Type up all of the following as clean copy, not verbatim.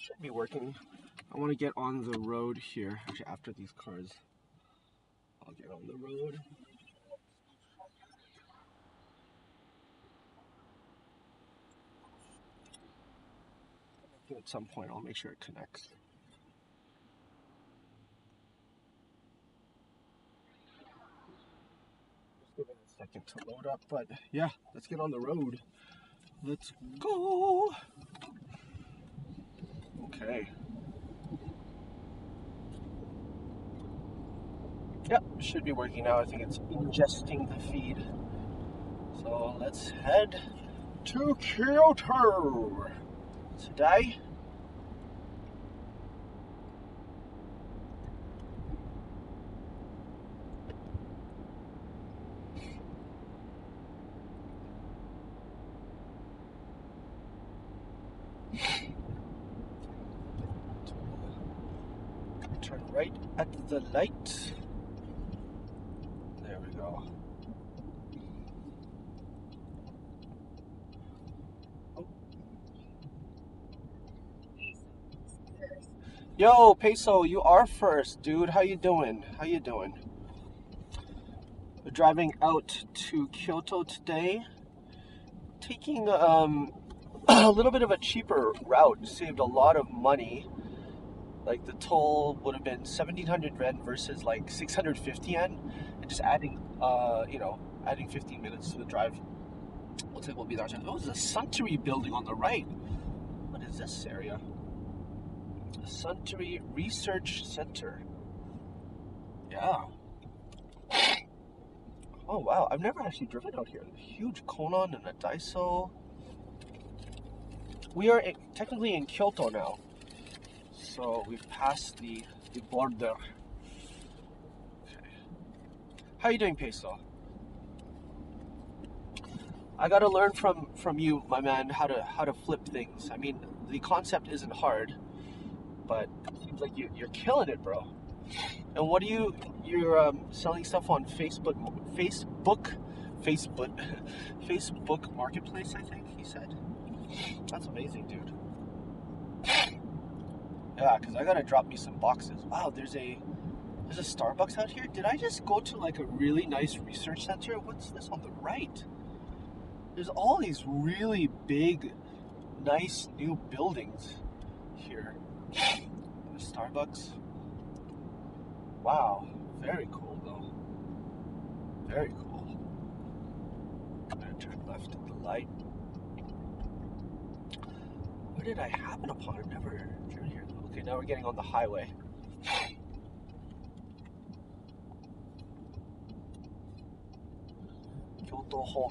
Should be working. I want to get on the road here. Actually, after these cars, I'll get on the road. At some point, I'll make sure it connects. Just give it a second to load up, but yeah, let's get on the road. Let's go. Okay. Yep, should be working now. I think it's ingesting the feed. So let's head to Kyoto today. Turn right at the light. There we go. Yo, Peso, you are first, dude. How you doing? How you doing? We're driving out to Kyoto today. Taking a little bit of a cheaper route. Saved a lot of money. Like the toll would have been 1700 yen versus like 650 yen. And just adding, adding 15 minutes to the drive. Looks like we'll be there. Oh, there's a Suntory building on the right. What is this area? The Suntory Research Center. Yeah. Oh wow, I've never actually driven out here. Huge Konan and a Daiso. We are technically in Kyoto now. So we've passed the border. Okay. How you doing, Peso? I gotta learn from you, my man, how to flip things. I mean, the concept isn't hard, but it seems like you're killing it, bro. And what you're selling stuff on Facebook Marketplace, I think he said. That's amazing, dude. Yeah, because I gotta drop me some boxes. Wow, there's a Starbucks out here. Did I just go to like a really nice research center? What's this on the right? There's all these really big, nice new buildings here. The Starbucks. Wow, very cool though. Very cool. I'm gonna turn left at the light. Where did I happen upon? I've never driven here. Okay, now we're getting on the highway. Kyoto home.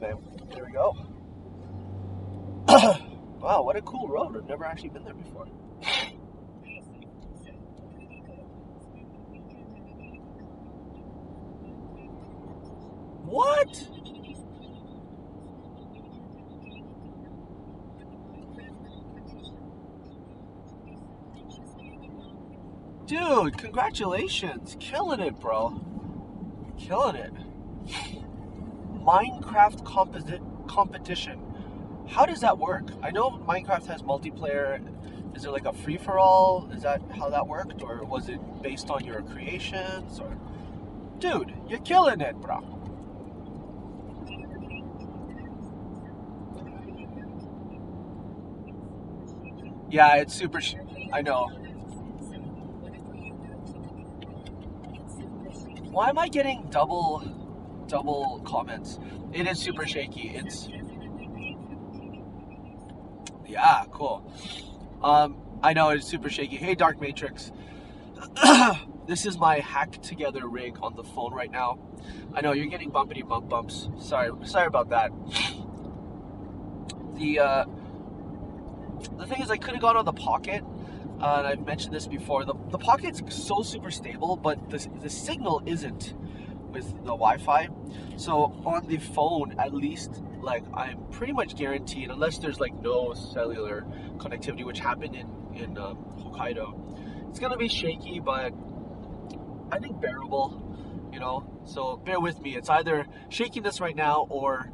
There we go. Wow, what a cool road. I've never actually been there before. What? Dude, congratulations. Killing it, bro. Killing it. Minecraft competition. How does that work? I know Minecraft has multiplayer. Is there like a free-for-all? Is that how that worked? Or was it based on your creations? Or dude, you're killing it, bro. Yeah, it's super. I know. Why am I getting double comments? It is super shaky. It's yeah, cool. I know it's super shaky. Hey, Dark Matrix. This is my hack together rig on the phone right now. I know you're getting bumpity bumps. Sorry about that. The thing is, I could have gone on the Pocket, and I've mentioned this before. The Pocket's so super stable, but the signal isn't with the Wi-Fi. So on the phone, at least, like I'm pretty much guaranteed, unless there's like no cellular connectivity, which happened in Hokkaido, it's gonna be shaky, but I think bearable. You know, so bear with me. It's either shakiness right now or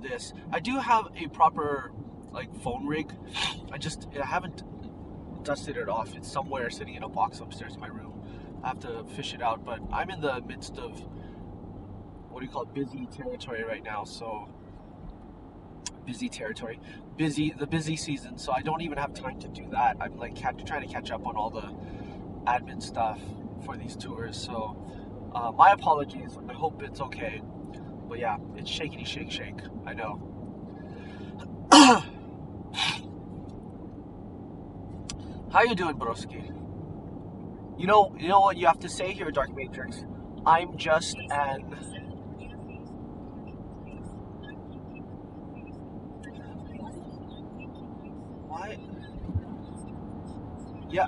this. I do have a proper like phone rig. I haven't dusted it off. It's somewhere sitting in a box upstairs in my room. I have to fish it out, but I'm in the midst of, what do you call it, busy territory right now. So busy territory, the busy season. So I don't even have time to do that. I'm like trying to catch up on all the admin stuff for these tours. So my apologies. I hope it's okay. But yeah, it's shakety shake shake. I know. How you doing, broski? You know what you have to say here, Dark Matrix. I'm just an. What? Yeah.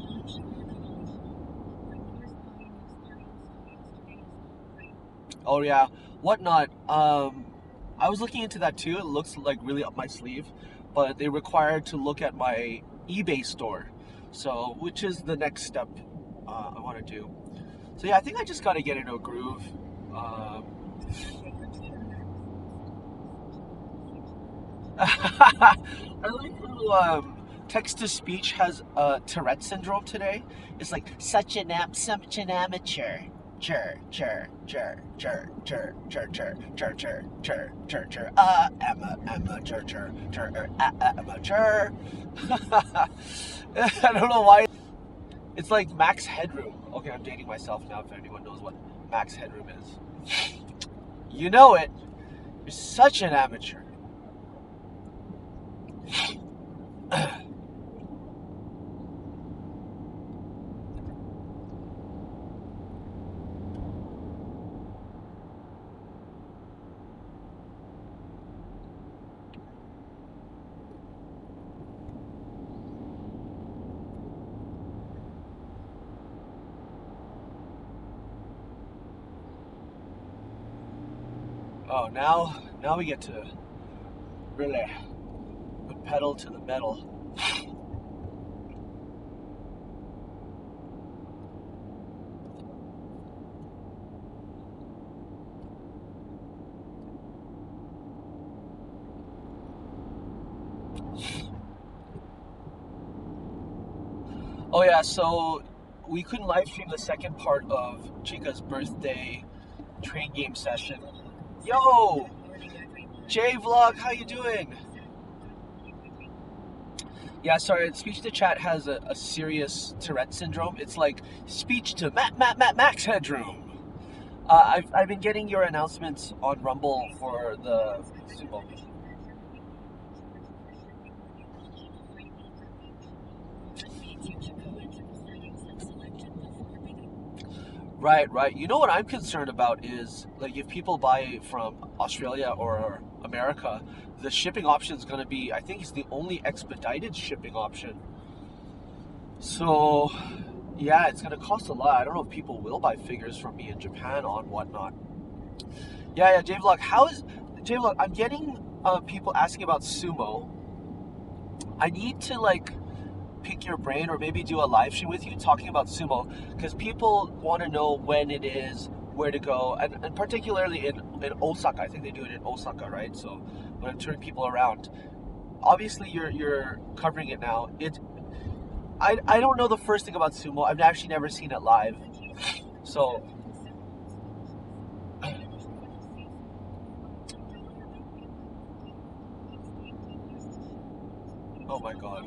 Oh yeah. Whatnot. I was looking into that too. It looks like really up my sleeve, but they required to look at my eBay store. So, which is the next step I want to do. So yeah, I think I just got to get into a groove. Um, I like how text to speech has Tourette syndrome today. It's like such an amateur. Chur. Amateur. I don't know why. It's like max headroom. Okay, I'm dating myself now. If anyone knows what max headroom is, you know it. You're such an amateur. Oh, now we get to really put pedal to the metal. Oh yeah, so we couldn't live stream the second part of Chica's birthday train game session. Yo, J Vlog, how you doing? Yeah, sorry, speech to chat has a serious Tourette syndrome. It's like speech to max headroom. I've been getting your announcements on Rumble for the Super Bowl. Right, right. You know what I'm concerned about is like if people buy from Australia or America, the shipping option is going to be, I think it's the only expedited shipping option. So, yeah, it's going to cost a lot. I don't know if people will buy figures from me in Japan on whatnot. Yeah, JVlog. JVlog? I'm getting people asking about sumo. I need to like pick your brain or maybe do a live stream with you talking about sumo because people want to know when it is, where to go, and particularly in Osaka. I think they do it in Osaka, right? So when I'm turning people around, obviously you're covering it now. I don't know the first thing about sumo. I've actually never seen it live. So oh my god.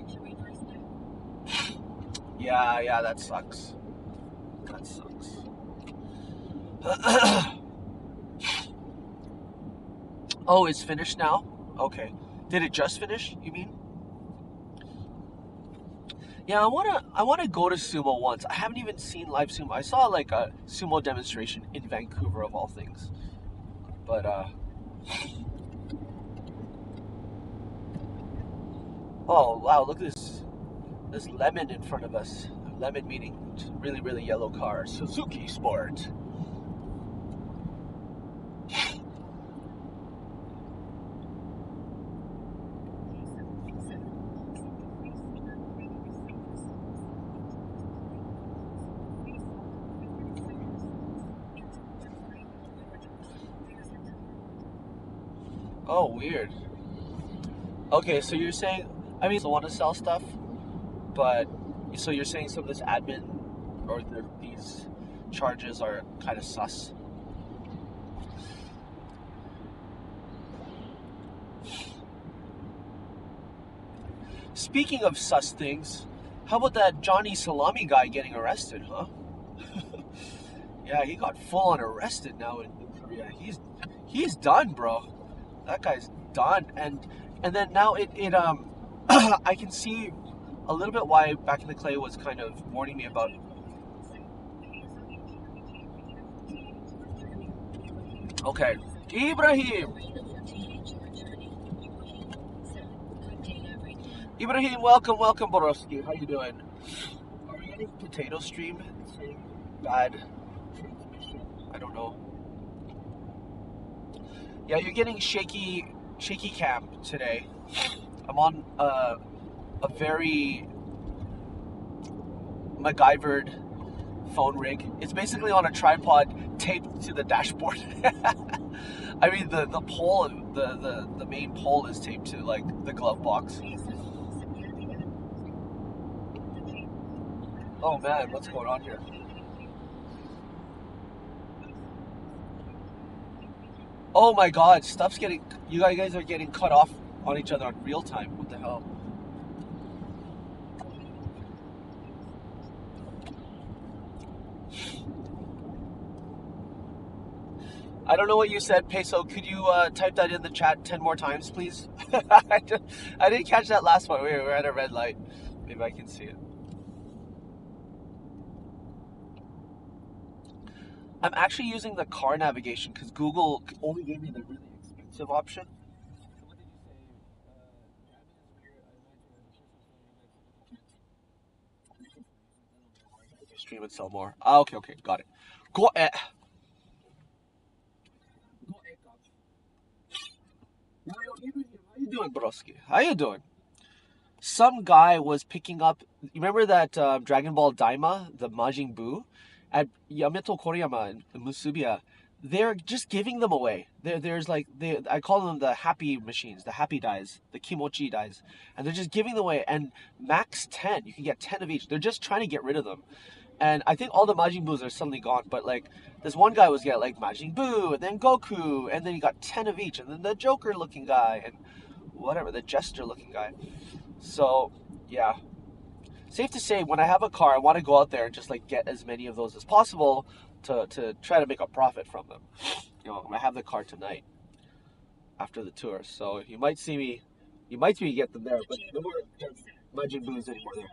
Yeah, that sucks. That sucks. Oh, it's finished now? Okay. Did it just finish, you mean? Yeah, I wanna go to sumo once. I haven't even seen live sumo. I saw like a sumo demonstration in Vancouver of all things. But oh wow, look at this lemon in front of us. Lemon meaning really yellow car. Suzuki Sport. Oh, weird. Okay, so you're saying, I mean, I want to sell stuff, but So you're saying some of this admin or these charges are kind of sus? Speaking of sus things, how about that Johnny Salami guy getting arrested, huh? Yeah, he got full on arrested now in Korea. He's done, bro. That guy's done. And then now it I can see a little bit why Back in the Clay was kind of warning me about. Okay, Ibrahim, welcome, Borowski. How you doing? Are we getting potato stream? Bad. I don't know. Yeah, you're getting shaky cam today. I'm on a very MacGyvered phone rig. It's basically on a tripod taped to the dashboard. I mean, the pole, the main pole is taped to like the glove box. Oh man, what's going on here? Oh my god, stuff's getting. You guys are getting cut off on each other on real time. What the hell? I don't know what you said, Peso. Could you type that in the chat 10 more times, please? I didn't catch that last one. We were at a red light. Maybe I can see it. I'm actually using the car navigation because Google only gave me the really expensive option. What did you say? Stream and sell more. Ah, okay, got it. Go ahead. How you doing, broski? How you doing? Some guy was picking up. You remember that Dragon Ball Daima, the Majin Buu, at Yamato Koriyama in Musubiya? They're just giving them away. There's like I call them the happy machines, the happy dies, the kimochi dies, and they're just giving them away. And max 10, you can get 10 of each. They're just trying to get rid of them. And I think all the Majin Buus are suddenly gone. But like this one guy was getting like Majin Buu, and then Goku, and then he got 10 of each, and then the Joker looking guy, and whatever, the Jester looking guy. So yeah, safe to say, when I have a car, I want to go out there and just like get as many of those as possible to try to make a profit from them. You know, I have the car tonight after the tour, so you might see me get them there, but no more Majin Buus anymore there.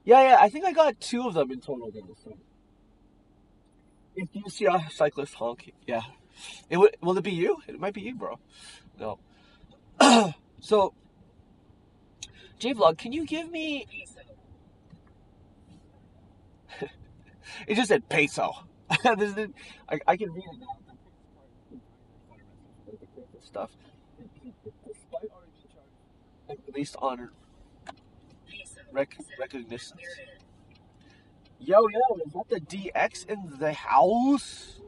Yeah, I think I got 2 of them in total then. So if you see a cyclist honk, yeah, will it be you? It might be you, bro. No. So, J-Vlog, can you give me... It just said peso. I can read it now. Stuff. Based on recognition. Yo, is that the DX in the house?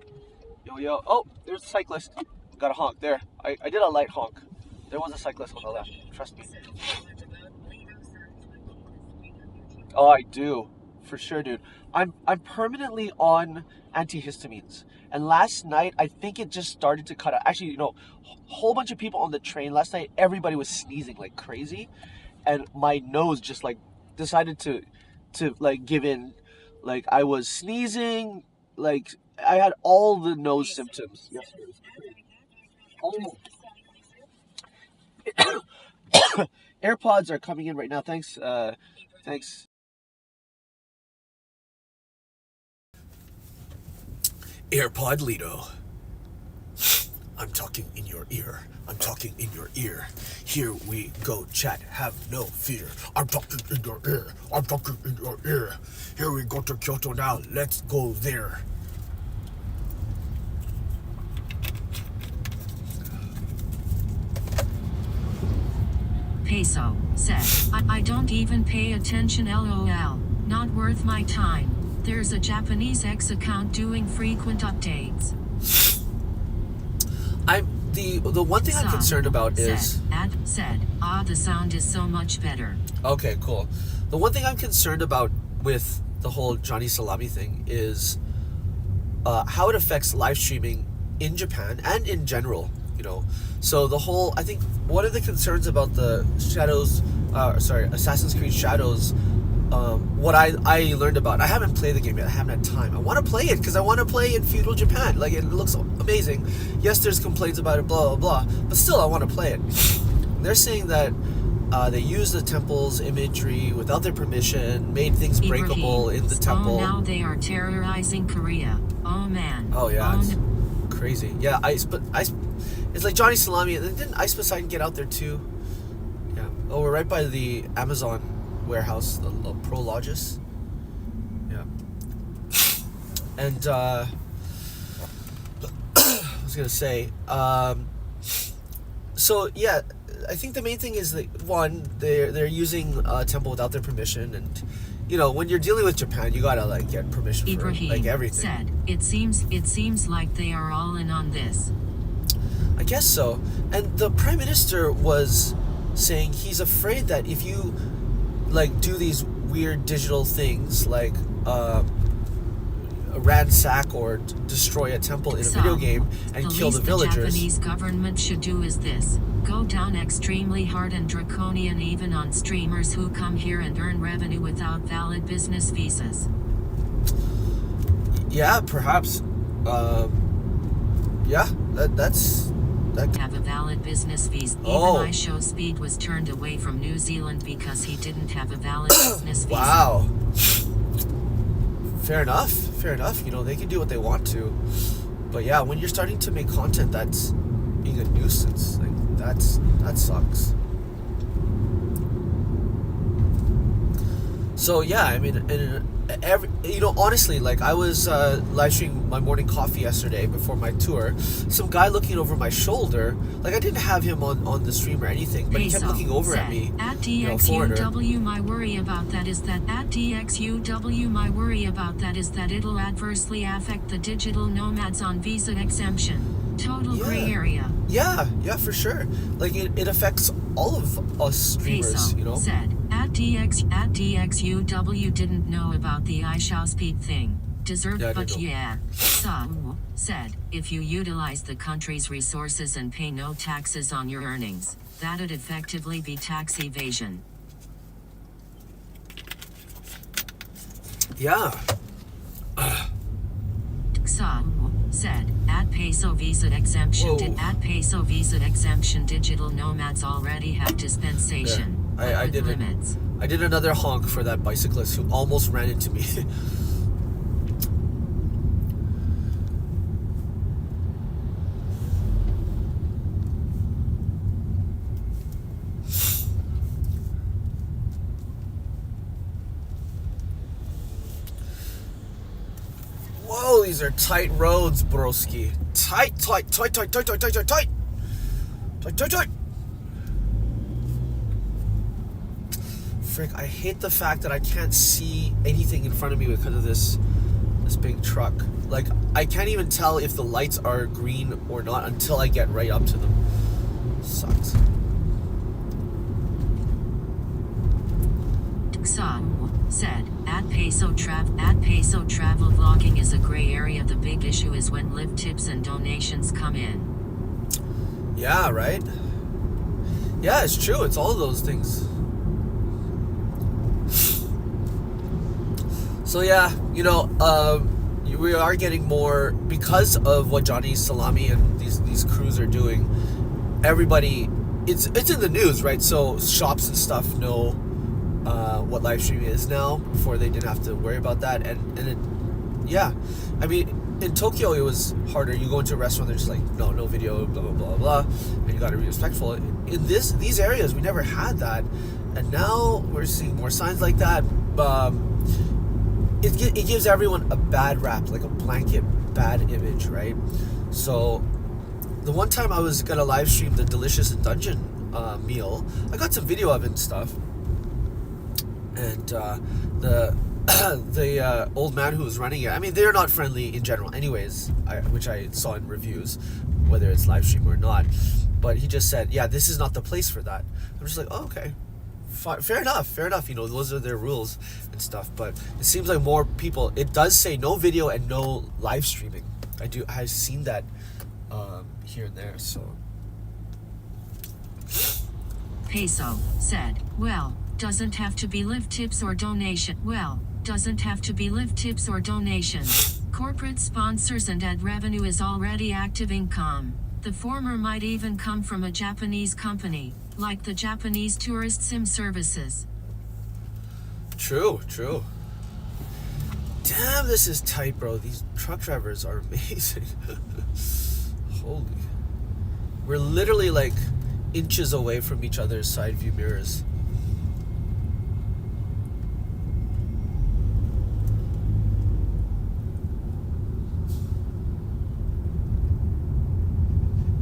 Yo. Oh, there's a cyclist. Got a honk there. I did a light honk. There was a cyclist on the left. Trust me. Oh, I do. For sure, dude. I'm permanently on antihistamines. And last night, I think it just started to cut out. Actually, a whole bunch of people on the train last night, everybody was sneezing like crazy. And my nose just like decided to like give in. Like I was sneezing, like I had all the nose symptoms. Oh. AirPods are coming in right now. Thanks. AirPod Lito. I'm talking in your ear. Here we go, chat. Have no fear. I'm talking in your ear. Here we go to Kyoto now. Let's go there. Peso said, I don't even pay attention, lol. Not worth my time. There's a Japanese X account doing frequent updates. the one thing I'm concerned about is the sound is so much better. Okay, cool. The one thing I'm concerned about with the whole Johnny Salami thing is how it affects live streaming in Japan and in general, you know. So the whole, I think one of the concerns about the Assassin's Creed Shadows, what I learned about, I haven't played the game yet, I haven't had time. I want to play it because I want to play in feudal Japan. Like, it looks amazing. Yes, there's complaints about it, blah, blah, blah, but still I want to play it. They're saying that they used the temple's imagery without their permission, made things breakable in the temple. Oh, now they are terrorizing Korea. Oh, man. Oh, yeah, it's crazy. Yeah, it's like Johnny Salami. Didn't Ice Poseidon get out there too? Yeah. Oh, we're right by the Amazon warehouse, the Prologis. Yeah. And I was gonna say, so yeah, I think the main thing is that one, they're using a temple without their permission, and you know, when you're dealing with Japan, you gotta like get permission for like everything. Said, it seems like they are all in on this. I guess so. And the Prime Minister was saying he's afraid that if you like do these weird digital things like ransack or destroy a temple in a video game and kill the villagers. The Japanese government should do is this: go down extremely hard and draconian even on streamers who come here and earn revenue without valid business visas. Yeah, perhaps. Yeah, that's. Have a valid business visa. Even iShowSpeed was turned away from New Zealand because he didn't have a valid business visa. Wow. Fair enough. You know, they can do what they want to. But yeah, when you're starting to make content that's being a nuisance, like that sucks. So yeah, I mean, honestly, like I was live streaming my morning coffee yesterday before my tour. Some guy looking over my shoulder, like I didn't have him on the stream or anything, but he kept looking over at me. At DXUW, my worry about that is that it'll adversely affect the digital nomads on visa exemption. Total gray area. Yeah, for sure. Like it affects all of us streamers, you know. Said, at DXUW didn't know about the iShowSpeed thing. Some said, if you utilize the country's resources and pay no taxes on your earnings, that'd effectively be tax evasion. Yeah. Said, at peso visa exemption digital nomads already have dispensation. Yeah. I did another honk for that bicyclist who almost ran into me. Whoa, these are tight roads, broski. Tight. Frick, I hate the fact that I can't see anything in front of me because of this big truck. Like, I can't even tell if the lights are green or not until I get right up to them. Sucks. Said, at peso travel vlogging is a gray area. The big issue is when live tips and donations come in. Yeah, right? Yeah, it's true. It's all of those things. So yeah, you know, we are getting more because of what Johnny Salami and these crews are doing. Everybody, it's in the news, right? So shops and stuff know what live streaming is now. Before they didn't have to worry about that, and it, yeah, I mean, in Tokyo it was harder. You go into a restaurant, they're just like, no video, blah blah blah blah, and you got to be respectful. In these areas, we never had that, and now we're seeing more signs like that. It gives everyone a bad rap, like a blanket bad image, right? So the one time I was gonna live stream the Delicious in Dungeon meal, I got some video of it and stuff, and the old man who was running it, I mean, they're not friendly in general anyways, which I saw in reviews, whether it's live stream or not. But he just said, yeah, this is not the place for that. I'm just like, oh, okay. Fair enough. You know, those are their rules and stuff. But it seems like more people, it does say no video and no live streaming. I've seen that here and there, so. Peso said, well, doesn't have to be live tips or donation. Well, doesn't have to be live tips or donations. Corporate sponsors and ad revenue is already active income. The former might even come from a Japanese company, like the Japanese tourist sim services. True. Damn, this is tight, bro. These truck drivers are amazing. Holy. We're literally like inches away from each other's side view mirrors.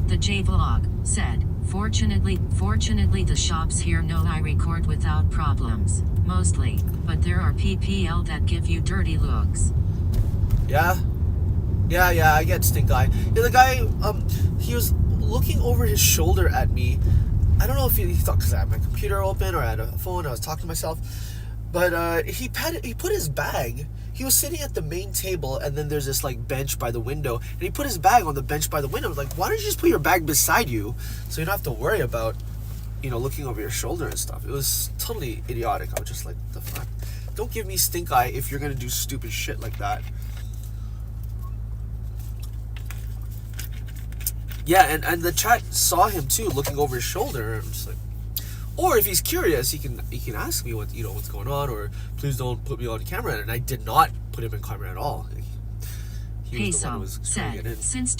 The J-Vlog said, Fortunately the shops here know I record without problems, mostly, but there are PPL that give you dirty looks. Yeah, I get stink eye. Yeah, the guy, he was looking over his shoulder at me. I don't know if he thought because I had my computer open or I had a phone, I was talking to myself, but he put his bag. He was sitting at the main table, and then there's this like bench by the window, and he put his bag on the bench by the window. I was like, why don't you just put your bag beside you so you don't have to worry about, you know, looking over your shoulder and stuff. It was totally idiotic. I was just like, what the fuck? Don't give me stink eye if you're gonna do stupid shit like that. Yeah, and the chat saw him too, looking over his shoulder. I'm just like, or if he's curious, he can ask me what's going on, or please don't put me on camera. And I did not put him in camera at all. He was the one who was said, in. Since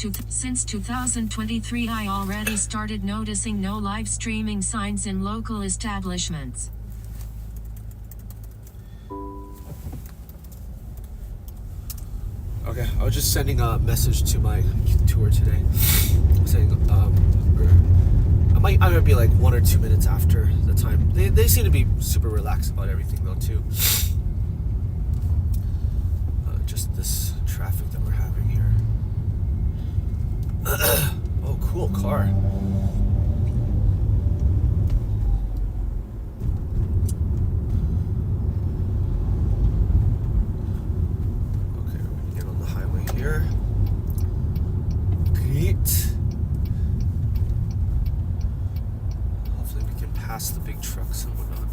2023, I already started noticing no live streaming signs in local establishments. Okay, I was just sending a message to my tour today, saying I'm gonna be like 1 or 2 minutes after the time. They seem to be super relaxed about everything though too. Just this traffic that we're having here. Oh, cool car. Okay, we're gonna get on the highway here. Great. Past the big trucks and whatnot.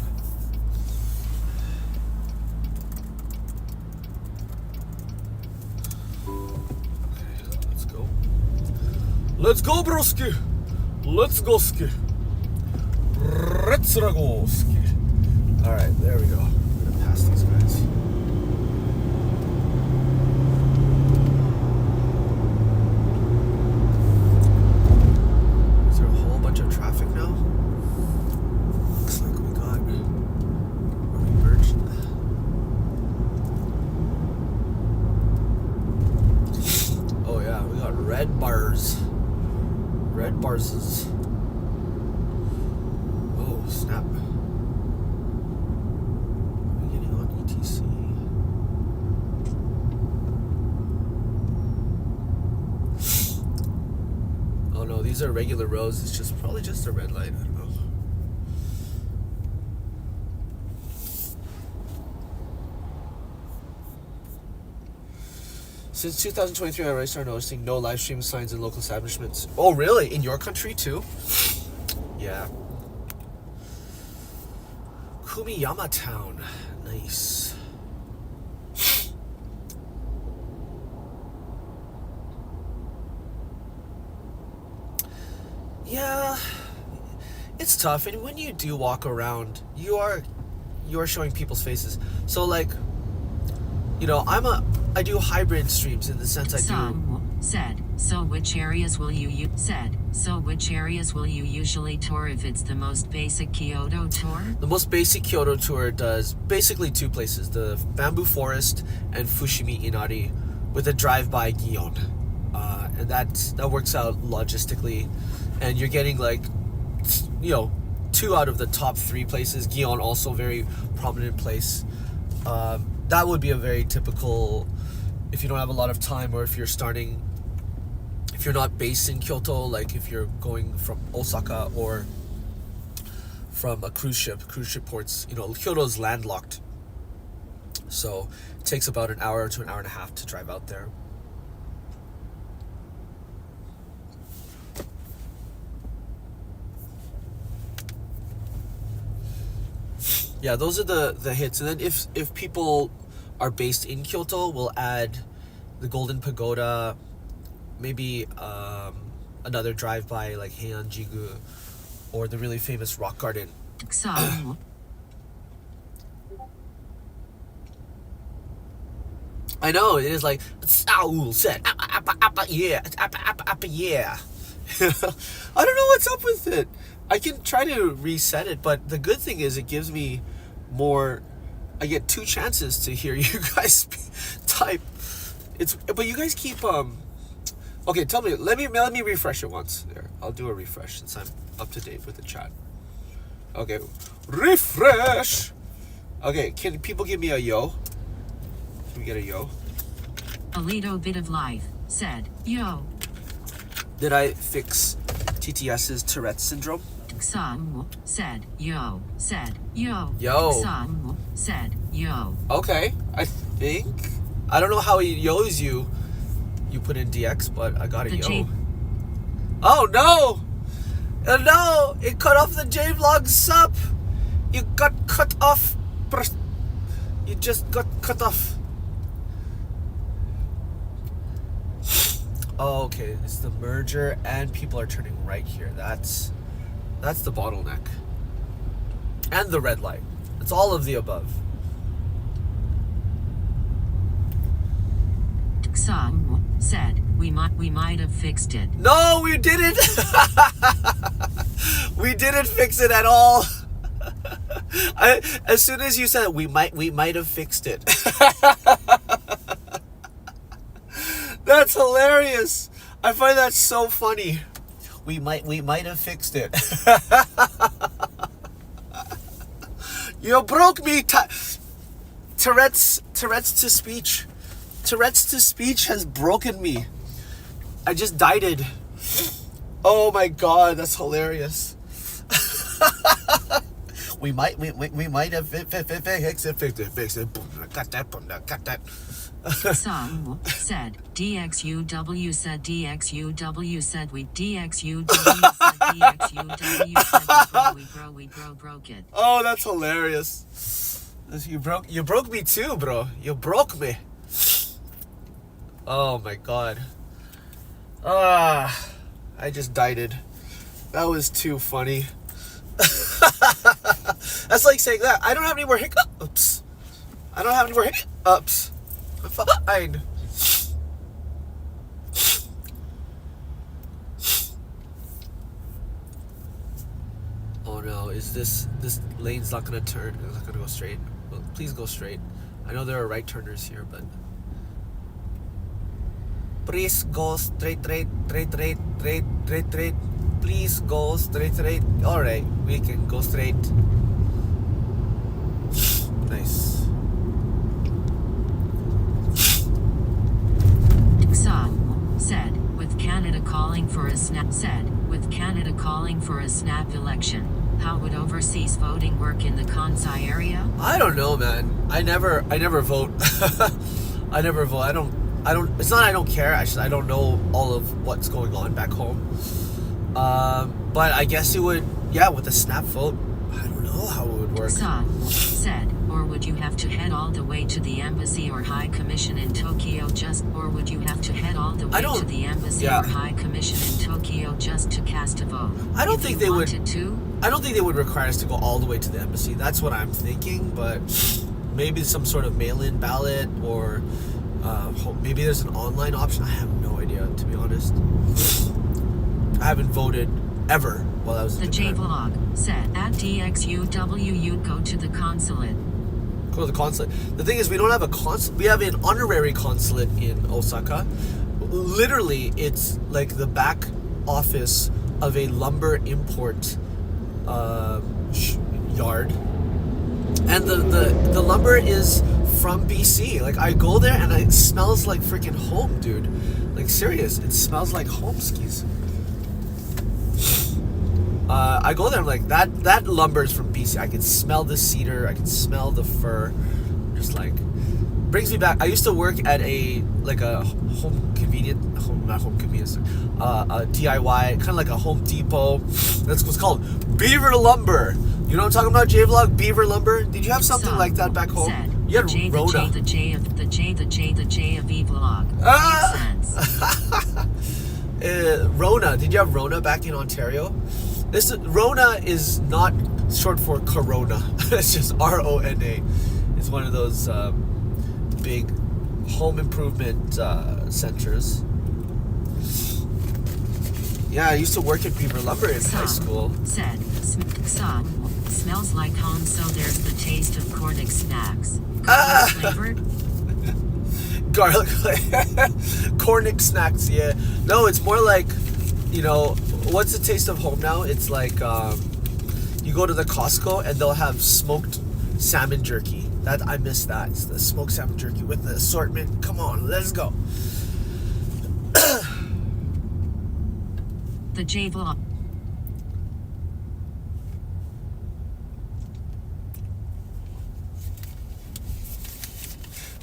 Okay, let's go. Let's go, broski! Let's go, ski! Let's go, ski! Alright, there we go. I'm gonna pass these guys. Is there a whole bunch of traffic now? Red bars. Oh, snap. Are we getting on ETC? Oh no, these are regular roads. It's probably just a red light. I don't know. Since 2023, I already started noticing no live stream signs in local establishments. Oh, really? In your country, too? Yeah. Kumiyama Town. Nice. Yeah. It's tough. And when you do walk around, you are showing people's faces. So, like, you know, I do hybrid streams in the sense So which areas will you usually tour if it's the most basic Kyoto tour? The most basic Kyoto tour does basically 2 places, the Bamboo Forest and Fushimi Inari, with a drive-by Gion. And that works out logistically. And you're getting like, you know, 2 out of the top 3 places. Gion also very prominent place. that would be a very typical, if you don't have a lot of time, or if you're not based in Kyoto, like if you're going from Osaka or from a cruise ship ports, Kyoto's landlocked. So it takes about an hour to an hour and a half to drive out there. Yeah, those are the hits. And then if people are based in Kyoto, we'll add the Golden Pagoda, maybe another drive-by like Heian-jigu, or the really famous Rock Garden. I know, it is like, yeah. I don't know what's up with it. I can try to reset it, but the good thing is it gives me more. I get 2 chances to hear you guys type. But you guys keep Okay, tell me. Let me refresh it once. There, I'll do a refresh since I'm up to date with the chat. Okay, refresh. Okay, can people give me a yo? Can we get a yo? Alitobitofjapan said, yo. Did I fix TTS's Tourette's syndrome? Sam said, yo. Said, yo. Yo. Sam said, yo. Okay, I don't know how he yos you. You put in DX, but I got a yo. Oh no! No! It cut off the JVlog sub! You got cut off. You just got cut off. Oh, okay. It's the merger and people are turning right here. That's the bottleneck. And the red light. It's all of the above. Sam said, we might have fixed it. No, we didn't. We didn't fix it at all. As soon as you said we might have fixed it. That's hilarious. I find that so funny. We might have fixed it. You broke me. Tourette's to speech. Tourette's to speech has broken me. I just died it. Oh my god, that's hilarious. we might have fixed it. Cut that. Sam said, DXUW said, DXUW said, we DXUW said, DXUW said, we broke it. Oh, that's hilarious. You broke me too, bro. You broke me. Oh my god. I just died it. That was too funny. That's like saying that. I don't have any more hiccups. I don't have any more hiccups. I'm fine. Oh no, is this lane's not gonna turn? It's not gonna go straight. Well, please go straight. I know there are right turners here, but please go straight. Please go straight. Alright, we can go straight. Nice. Sam said, with Canada calling for a snap election, how would overseas voting work in the Kansai area? I don't know, man. I never vote. I never vote. I don't. It's not I don't care. I don't know all of what's going on back home. But I guess it would. Yeah, with the snap vote, I don't know how it would work. Sam said, or would you have to head all the way to the embassy or high commission in Tokyo or would you have to head all the way to the embassy or high commission in Tokyo just to cast a vote? I don't think they would. To? I don't think they would require us to go all the way to the embassy. That's what I'm thinking. But maybe some sort of mail-in ballot, or maybe there's an online option. I have no idea, to be honest. I haven't voted ever while I was in Japan. The JVlog said, at DXUW you'd go to the consulate. Go to the consulate. The thing is, we don't have a consulate. We have an honorary consulate in Osaka. Literally, it's like the back office of a lumber import yard. And the lumber is from BC. Like, I go there and it smells like freaking home, dude. Like, serious, it smells like home skis. I go there, I'm like, that lumber is from BC. I can smell the cedar, I can smell the fir. Just like, brings me back. I used to work at a DIY, kind of like a Home Depot. That's what's called Beaver Lumber. You know what I'm talking about, J-Vlog? Beaver Lumber? Did you have something like that back home? Said, You had Rona. The J of E-Vlog. Makes sense. Rona. Did you have Rona back in Ontario? Rona is not short for Corona. It's just R-O-N-A. It's one of those big home improvement centers. Yeah, I used to work at Beaver Lumber in high school. Said, smells like home, so there's the taste of Cornick snacks. Flavored? Garlic Cornick snacks, yeah. No, it's more like, you know, what's the taste of home now? It's like, you go to the Costco and they'll have smoked salmon jerky. I miss that. It's the smoked salmon jerky with the assortment. Come on, let's go. The J-Vlog.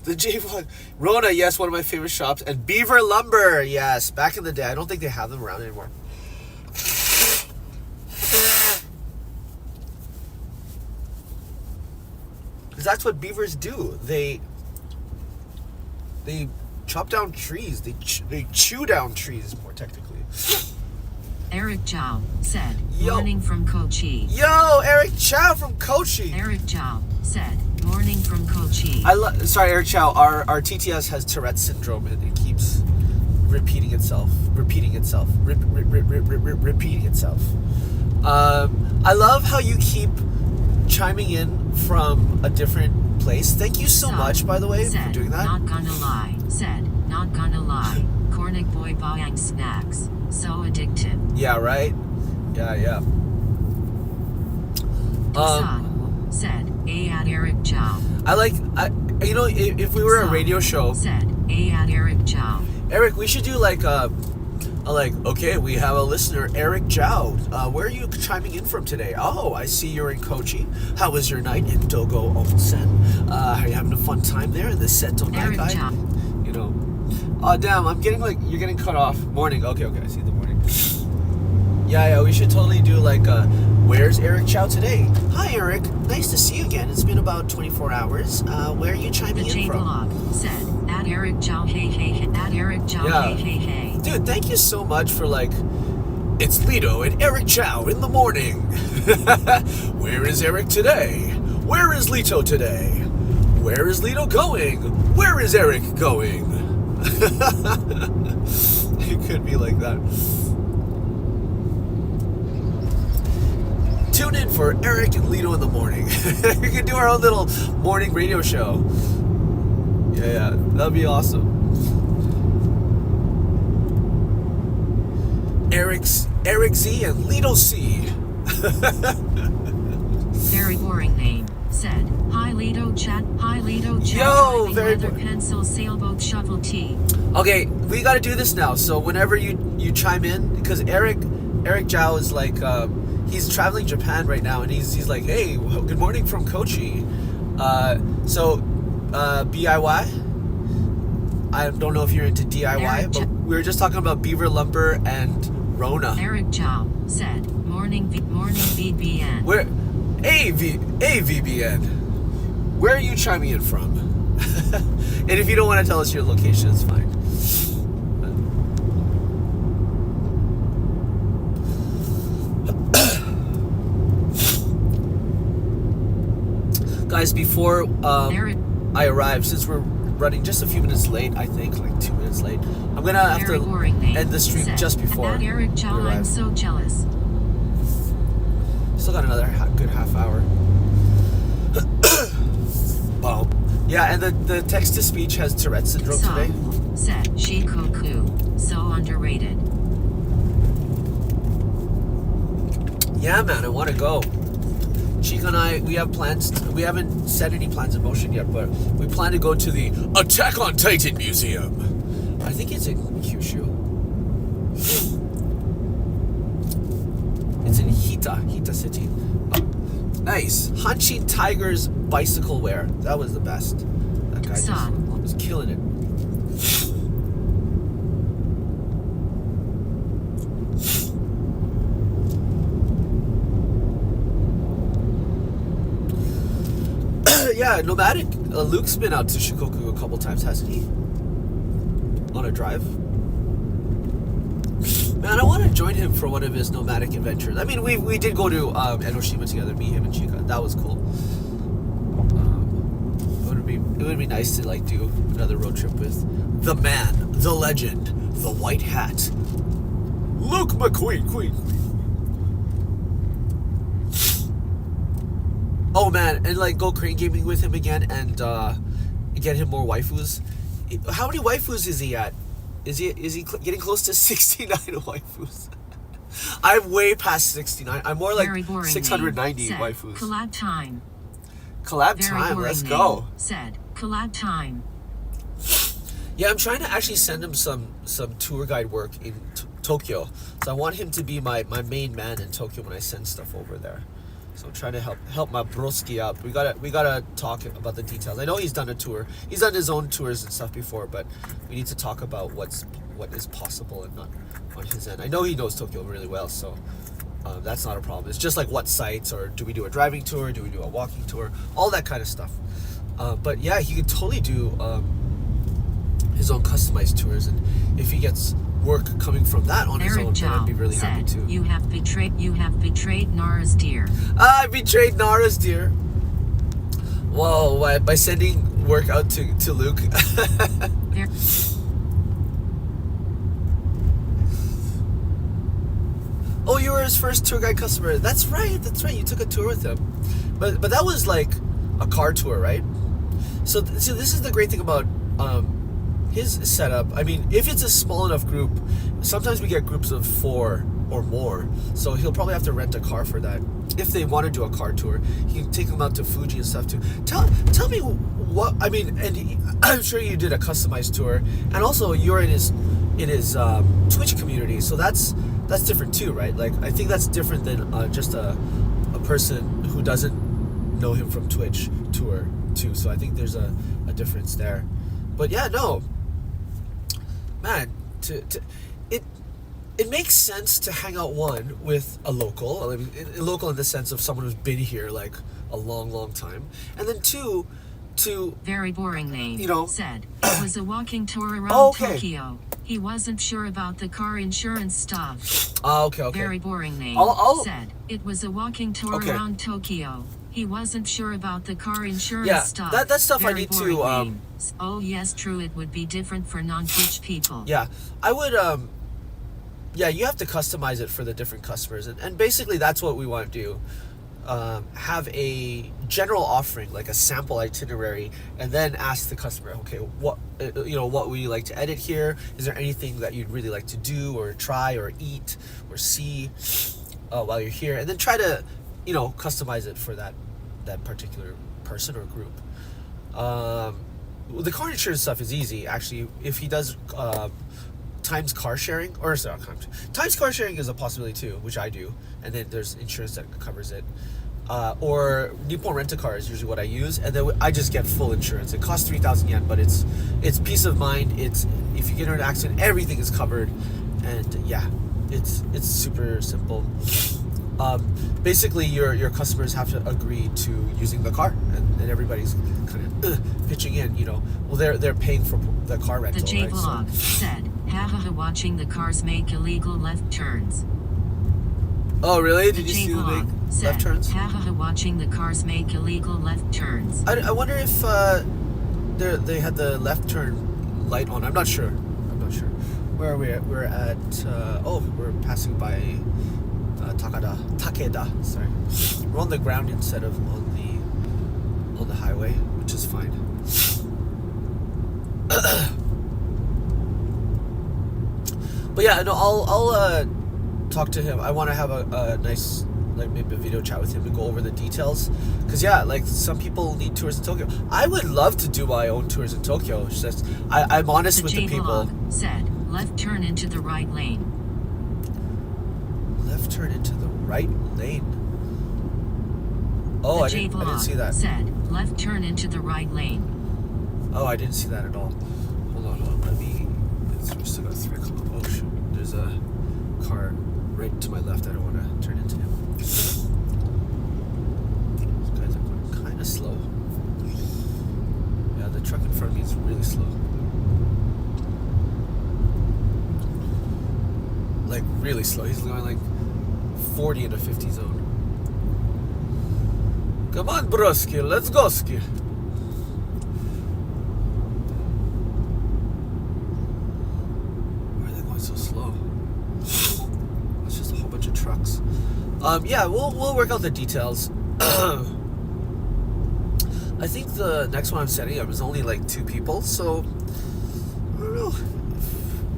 The J-Vlog. Rona, yes, one of my favorite shops. And Beaver Lumber, yes. Back in the day. I don't think they have them around anymore. Because that's what beavers do. They chop down trees. They chew down trees, more technically. Eric Chow said, Yo. morning from Kochi. Yo, Eric Chow from Kochi. Eric Chow said, morning from Kochi. Sorry, Eric Chow. Our TTS has Tourette's syndrome and it keeps repeating itself. Repeating itself. I love how you keep chiming in from a different place. Thank you so much, by the way, said, for doing that. Not gonna lie. Said, not gonna lie. Cornick boy buying snacks. So addictive. Yeah, right? Yeah. Said, at Eric Chow. You know, if we were a radio show. Said, at Eric Chow. Eric, we should do okay, we have a listener, Eric Chow. Where are you chiming in from today? Oh, I see you're in Kochi. How was your night in Dogo Onsen? Are you having a fun time there in the Seto Nagai? You know. Oh, damn, you're getting cut off. Morning. Okay, I see the morning. Yeah, we should totally do where's Eric Chow today? Hi, Eric. Nice to see you again. It's been about 24 hours. Where are you chiming in from? The J-Vlog said, at Eric Chow, hey, at Eric Chow, hey. Dude, thank you so much for it's Lito and Eric Chow in the morning. Where is Eric today? Where is Lito today? Where is Lito going? Where is Eric going? It could be like that. Tune in for Eric and Lito in the morning. We can do our own little morning radio show. Yeah, that'd be awesome. Eric Z and Lito C. Very boring name. Said, hi Lito chat. Yo, very leather pencil, sailboat, shovel tea. Okay, we got to do this now. So whenever you chime in, because Eric Zhao is he's traveling Japan right now, and he's like, hey, good morning from Kochi. BIY. I don't know if you're into DIY, but we were just talking about Beaver Lumber and Rona. Eric Chow said, morning VBN. Hey VBN. Where are you chiming in from? And if you don't want to tell us your location, it's fine. Guys, before I arrive, since we're running just a few minutes late, I think, 2 minutes late, I'm gonna have to end the stream just before we Eric Chow, arrive. I'm so jealous. Still got another good half hour. Wow. Yeah, and the text-to-speech has Tourette's syndrome today. Said Shikoku, so underrated. Yeah, man, I want to go. Chica and I, we have plans. We haven't set any plans in motion yet, but we plan to go to the Attack on Titan Museum. I think it's in Kyushu. It's in Hita City. Nice. Hanshin Tiger's bicycle wear. That was the best. That guy was killing it. Yeah, Nomadic. Luke's been out to Shikoku a couple times, hasn't he? On a drive. Man, I want to join him for one of his nomadic adventures. I mean, we did go to Enoshima together, me, him, and Chica. That was cool. It would be nice to like do another road trip with the man, the legend, the white hat, Luke McQueen. Oh man, and like go crane gaming with him again and get him more waifus. How many waifus is he at? Is he getting close to 69 waifus? I'm way past 69. I'm more like 690 waifus. Collab time. Collab time. Let's go. Said collab time. Yeah, I'm trying to actually send him some tour guide work in Tokyo. So I want him to be my main man in Tokyo when I send stuff over there. So I'm trying to help my broski out. We gotta talk about the details. I know he's done a tour. He's done his own tours and stuff before, but we need to talk about what is possible and not on his end. I know he knows Tokyo really well, so that's not a problem. It's just like what sites, or do we do a driving tour? Do we do a walking tour? All that kind of stuff. But yeah, he could totally do his own customized tours, and if he gets work coming from that on his own, then I'd be really happy too. You have betrayed Nara's deer. I betrayed Nara's deer. Whoa, by sending work out to Luke. Oh, you were his first tour guide customer. That's right. You took a tour with him. But that was like a car tour, right? So this is the great thing about his setup. I mean, if it's a small enough group, sometimes we get groups of 4 or more. So he'll probably have to rent a car for that. If they want to do a car tour, he can take them out to Fuji and stuff too. Tell me what I mean. And I'm sure you did a customized tour, and also you're in his Twitch community. So that's different too, right? Like I think that's different than just a person who doesn't know him from Twitch tour too. So I think there's a difference there. But yeah, no. Man, it makes sense to hang out with a local. I mean, a local in the sense of someone who's been here like a long time, and then 2, to very boring name. Said it was a walking tour around Tokyo. He wasn't sure about the car insurance stuff. Okay. Very boring name. Said it was a walking tour around Tokyo. He wasn't sure about the car insurance stuff. That stuff very I need to. Oh yes, true. It would be different for non-Twitch people. Yeah, I would. Yeah, you have to customize it for the different customers, and basically that's what we want to do. Have a general offering, like a sample itinerary, and then ask the customer, okay, what would you like to edit here? Is there anything that you'd really like to do or try or eat or see while you're here? And then try to customize it for that particular person or group. The car insurance stuff is easy, actually. If he does Times car sharing, Times car sharing is a possibility too, which I do, and then there's insurance that covers it. Or Nippon Rent-A-Car is usually what I use, and then I just get full insurance. It costs 3,000 yen, but it's peace of mind. It's if you get in an accident, everything is covered, and yeah, it's super simple. Basically, your customers have to agree to using the car, and everybody's kind of pitching in. Well, they're paying for the car rental. The J Vlog said, "Haha, watching the cars make illegal left turns." Oh, really? Did you see them make left turns? Haha, watching the cars make illegal left turns. I wonder if they had the left turn light on. I'm not sure. Where are we at? We're at. We're passing by. Takeda, sorry. We're on the ground instead of on the highway, which is fine. But yeah, no, I'll talk to him. I want to have a nice like maybe a video chat with him to go over the details. Because yeah, like some people need tours in Tokyo. I would love to do my own tours in Tokyo. It's just, I'm honest with the people. Said, left turn into the right lane. Left turn into the right lane. Oh, I didn't see that. Said, left turn into the right lane. Oh, I didn't see that at all. Hold on. Let me. We still got 3 o'clock. Oh shoot! There's a car right to my left. I don't want to turn into him. These guys are going kind of slow. Yeah, the truck in front of me is really slow. Like really slow. He's going like 40 in a 50 zone. Come on, broski, let's go ski. Why are they going so slow? It's just a whole bunch of trucks. Yeah, we'll work out the details. I think the next one I'm setting up is only like 2 people, so I don't know.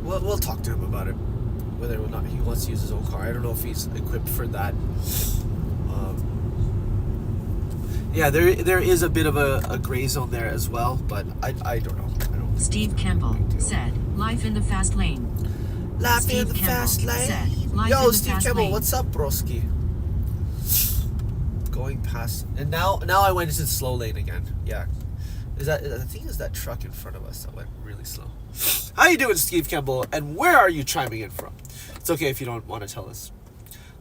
We'll talk to him about it. Whether or not he wants to use his own car. I don't know if he's equipped for that. Yeah, there is a bit of a gray zone there as well, but I don't know. Steve Campbell said, life in the fast lane. Life in the fast lane. Yo, Steve Campbell, what's up, broski? Going past, and now I went into the slow lane again. Yeah, I think it's that truck in front of us that went really slow. How you doing, Steve Campbell? And where are you chiming in from? It's okay if you don't want to tell us.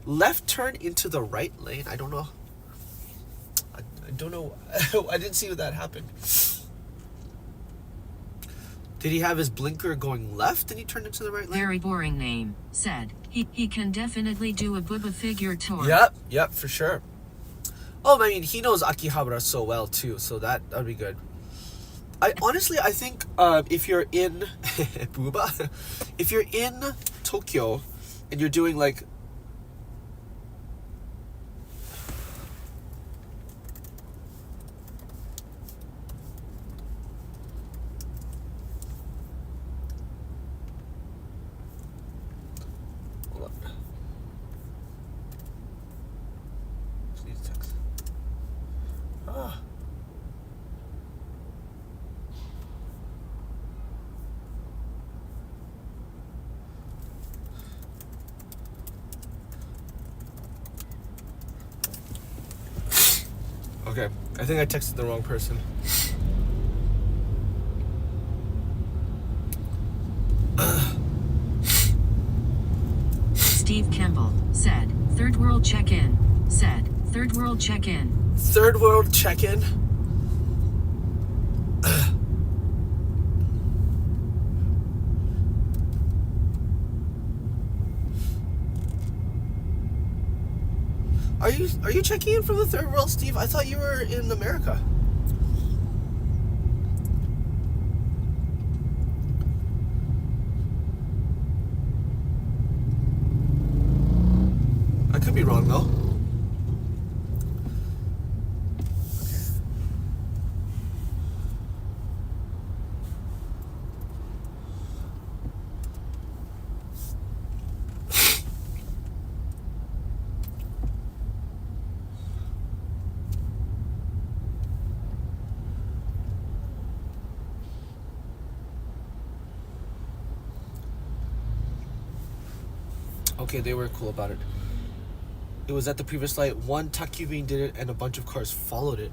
Left turn into the right lane. I don't know. I don't know. I didn't see that happen. Did he have his blinker going left and he turned into the right lane? Very boring name. Said, he can definitely do a Bubba figure tour. Yep, for sure. Oh, I mean, he knows Akihabara so well too, so that'd be good. I think if you're in Booba, if you're in Tokyo and you're doing like hold on. Please text. Okay, I think I texted the wrong person. Steve Campbell said, third world check-in. Said, third world check-in. Third world check-in? Are you checking in from the third world, Steve? I thought you were in America. I could be wrong though. Okay, they were cool about it. It was at the previous light. One Takubin did it and a bunch of cars followed it.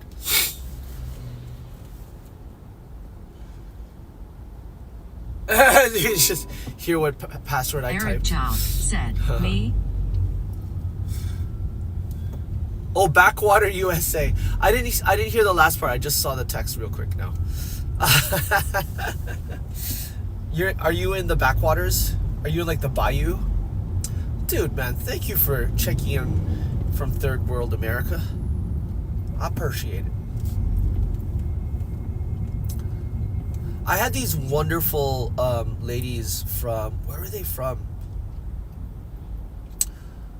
You just hear what password I typed. Eric Chow said, me? Oh, Backwater USA. I didn't hear the last part. I just saw the text real quick now. Are you in the backwaters? Are you in like the bayou? Dude, man, thank you for checking in from third world America. I appreciate it. I had these wonderful ladies from, where were they from?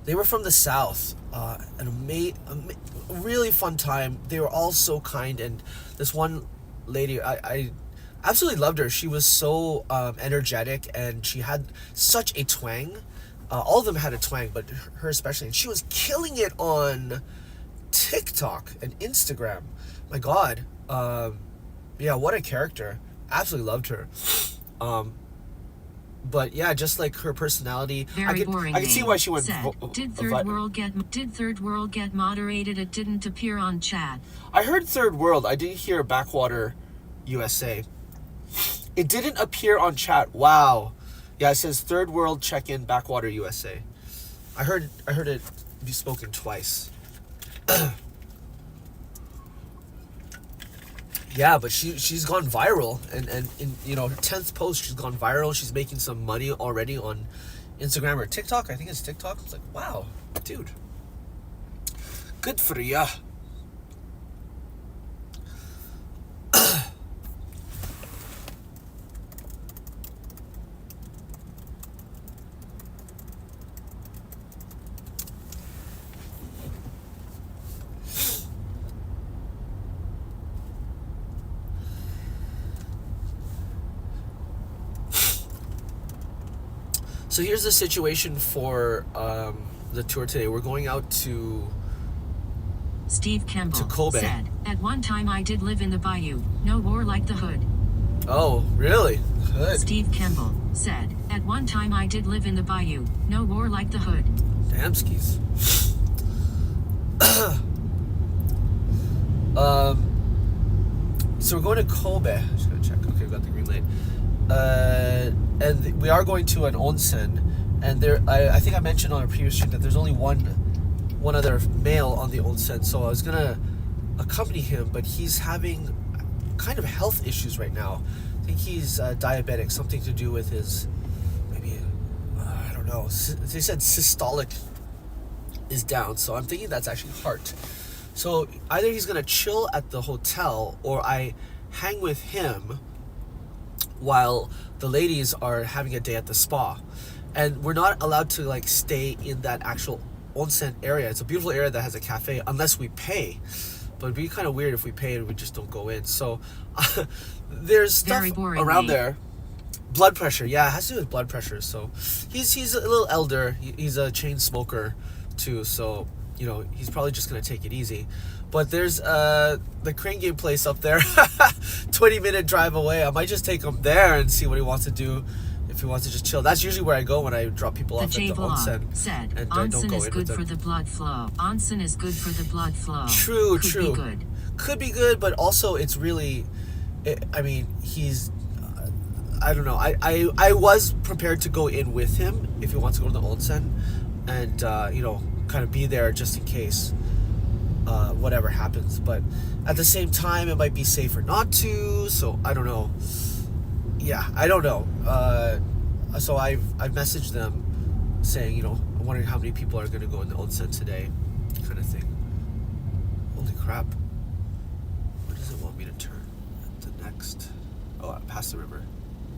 They were from the south. A really fun time. They were all so kind, and this one lady, I absolutely loved her. She was so energetic, and she had such a twang. All of them had a twang, but her especially. And she was killing it on TikTok and Instagram. My God. Yeah, what a character. Absolutely loved her. But yeah, just like her personality, I could see why she went. Did Third World get moderated? It didn't appear on chat. I heard Third World. I didn't hear Backwater USA. It didn't appear on chat. Wow. Yeah, it says Third World check-in Backwater USA. I heard it be spoken twice. Yeah, but she's gone viral, and in her 10th post, she's gone viral. She's making some money already on Instagram or TikTok. I think it's TikTok. It's like, wow, dude, good for ya. So here's the situation for the tour today. We're going out to Steve Campbell to Kobe. Said, at one time I did live in the bayou. No war like the hood. Oh, really? Good. Steve Campbell said, at one time I did live in the bayou. No war like the hood. Damn skis. So we're going to Kobe. Just gonna check. Okay, we got the green light. And we are going to an onsen, and there I think I mentioned on a previous stream that there's only one other male on the onsen, so I was gonna accompany him, but he's having kind of health issues right now. I think he's diabetic, something to do with his, maybe I don't know, they said systolic is down, so I'm thinking that's actually heart. So either he's gonna chill at the hotel, or I hang with him while the ladies are having a day at the spa. And we're not allowed to like stay in that actual onsen area. It's a beautiful area that has a cafe unless we pay, but it'd be kind of weird if we pay and we just don't go in. So there's stuff around there. Blood pressure, yeah, it has to do with blood pressure. So he's a little elder. He's a chain smoker too, so he's probably just gonna take it easy. But there's the crane game place up there, 20-minute drive away. I might just take him there and see what he wants to do. If he wants to just chill, that's usually where I go when I drop people off at the onsen. Said, and I don't onsen go is in good with for them. the blood flow. Onsen is good for the blood flow. True. Be good. Could be good, but also it's really, I mean, he's, I don't know. I was prepared to go in with him if he wants to go to the onsen, and kind of be there just in case whatever happens. But at the same time, it might be safer not to. So I don't know. Yeah, I don't know. So I've messaged them saying, I'm wondering how many people are going to go in the onsen today, kind of thing. Holy crap. Where does it want me to turn? The next. Oh, past the river.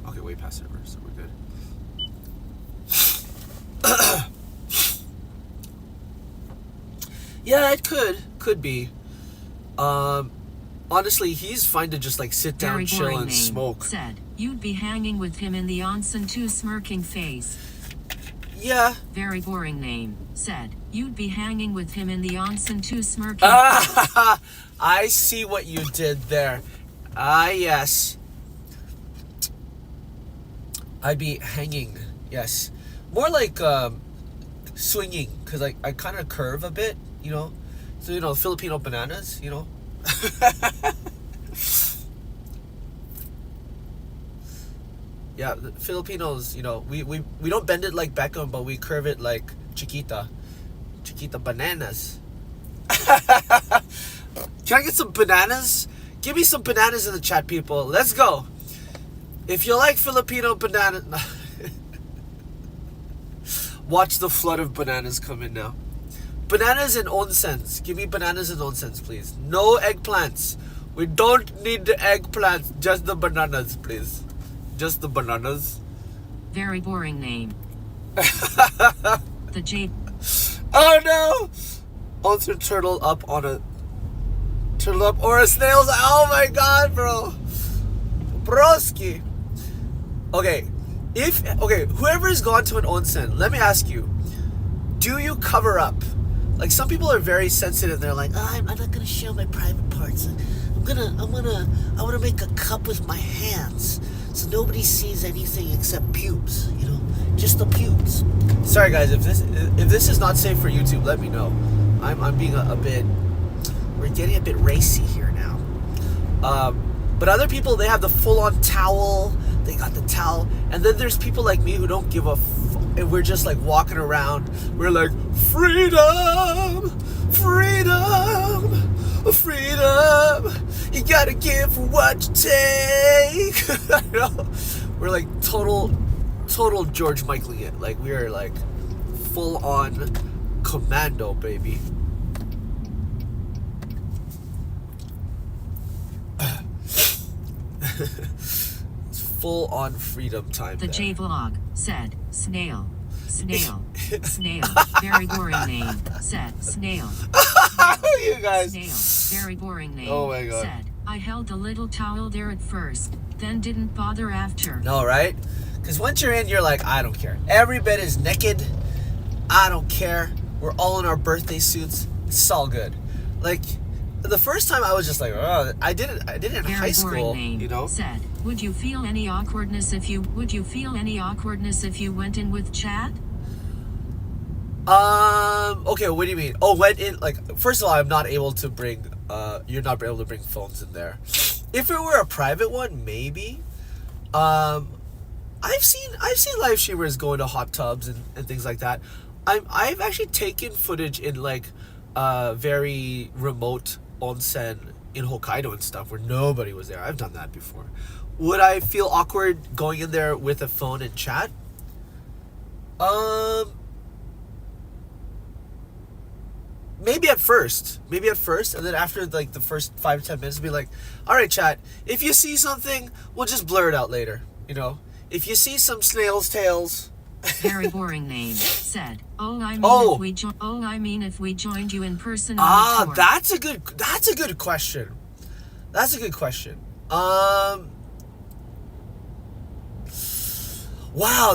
Okay, way past the river, so we're good. Yeah, it could be. Honestly, he's fine to just like sit down, chill, and smoke. Said, you'd be hanging with him in the onsen too, smirking face. Yeah. Very boring name. Said, you'd be hanging with him in the onsen too, smirking face. I see what you did there. Yes. I'd be hanging, yes. More like swinging, because I kind of curve a bit, So, Filipino bananas, Yeah, the Filipinos, we don't bend it like Beckham, but we curve it like Chiquita. Chiquita bananas. Can I get some bananas? Give me some bananas in the chat, people. Let's go. If you like Filipino bananas... Watch the flood of bananas come in now. Bananas and onsens. Give me bananas and onsens, please. No eggplants. We don't need the eggplants. Just the bananas, please. Just the bananas. Very boring name. The J. Oh no! Onsen turtle up on a... Turtle up or a snail's... Oh my god, bro. Broski. Okay. whoever has gone to an onsen, let me ask you, do you cover up? Like, some people are very sensitive. They're like, I'm not gonna show my private parts. I wanna make a cup with my hands so nobody sees anything except pubes. You know, just the pubes. Sorry guys, if this is not safe for YouTube, let me know. I'm being a bit. We're getting a bit racy here now. But other people, they have the full-on towel. They got the towel, and then there's people like me who don't give a and we're just like walking around. We're like, freedom, freedom, freedom. You gotta give for what you take. You know? We're like total George Michaeling it. Like, we are like full on commando, baby. It's full on freedom time. The J Vlog said, snail, snail, snail. Very boring name. Said, snail. You guys. Snail. Very boring name. Oh my God. Said, I held the little towel there at first, then didn't bother after. No, right? Because once you're in, you're like, I don't care. Every bed is naked. I don't care. We're all in our birthday suits. It's all good. Like, the first time I was just like, oh, I did it in Very high school, name. you know? Said, would you feel any awkwardness if you went in with chat? Okay, what do you mean? Oh, went in, like, first of all, I'm not able to bring, you're not able to bring phones in there. If it were a private one, maybe. I've seen live streamers go into hot tubs and things like that. I've actually taken footage in, like, very remote onsen in Hokkaido and stuff where nobody was there. I've done that before. Would I feel awkward going in there with a phone and chat? Maybe at first, and then after like the first 5 to 10 minutes, be like, all right, chat, if you see something, we'll just blur it out later. You know, if you see some snail's tails. Very boring name. Said, I mean if we joined you in person on the tour. That's a good question. That's a good question. Wow,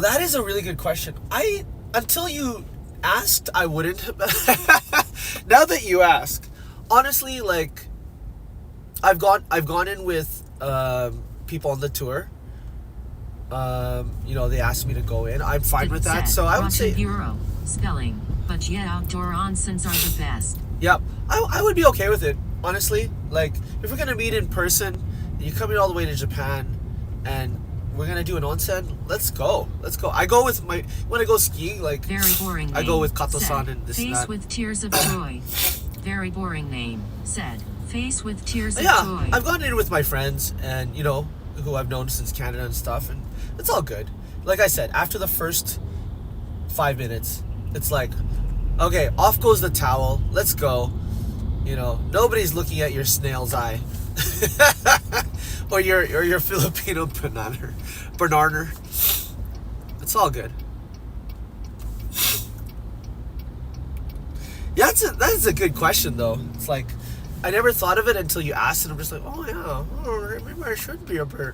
that is a really good question. Until you asked, I wouldn't. Now that you ask, honestly, like, I've gone in with people on the tour. You know, they asked me to go in. I'm fine with that. So I would say Bureau spelling, but yeah, outdoor onsens are the best. Yep, I would be okay with it, honestly. Like, if we're gonna meet in person, you're coming all the way to Japan, and we're gonna do an onsen, let's go. I go with when I go skiing, like, very boring I go name. with Kato-san Said, and this face and that. with tears of joy. Very boring name. Said, face with tears of Yeah, joy. I've gone in with my friends and, you know, who I've known since Canada and stuff, and it's all good. Like I said, after the first 5 minutes, it's like, okay, off goes the towel, let's go. You know, nobody's looking at your snail's eye. or your Filipino banana. It's all good. Yeah, that's a good question though. It's like, I never thought of it until you asked, and I'm just like, oh yeah, maybe I should be a bit,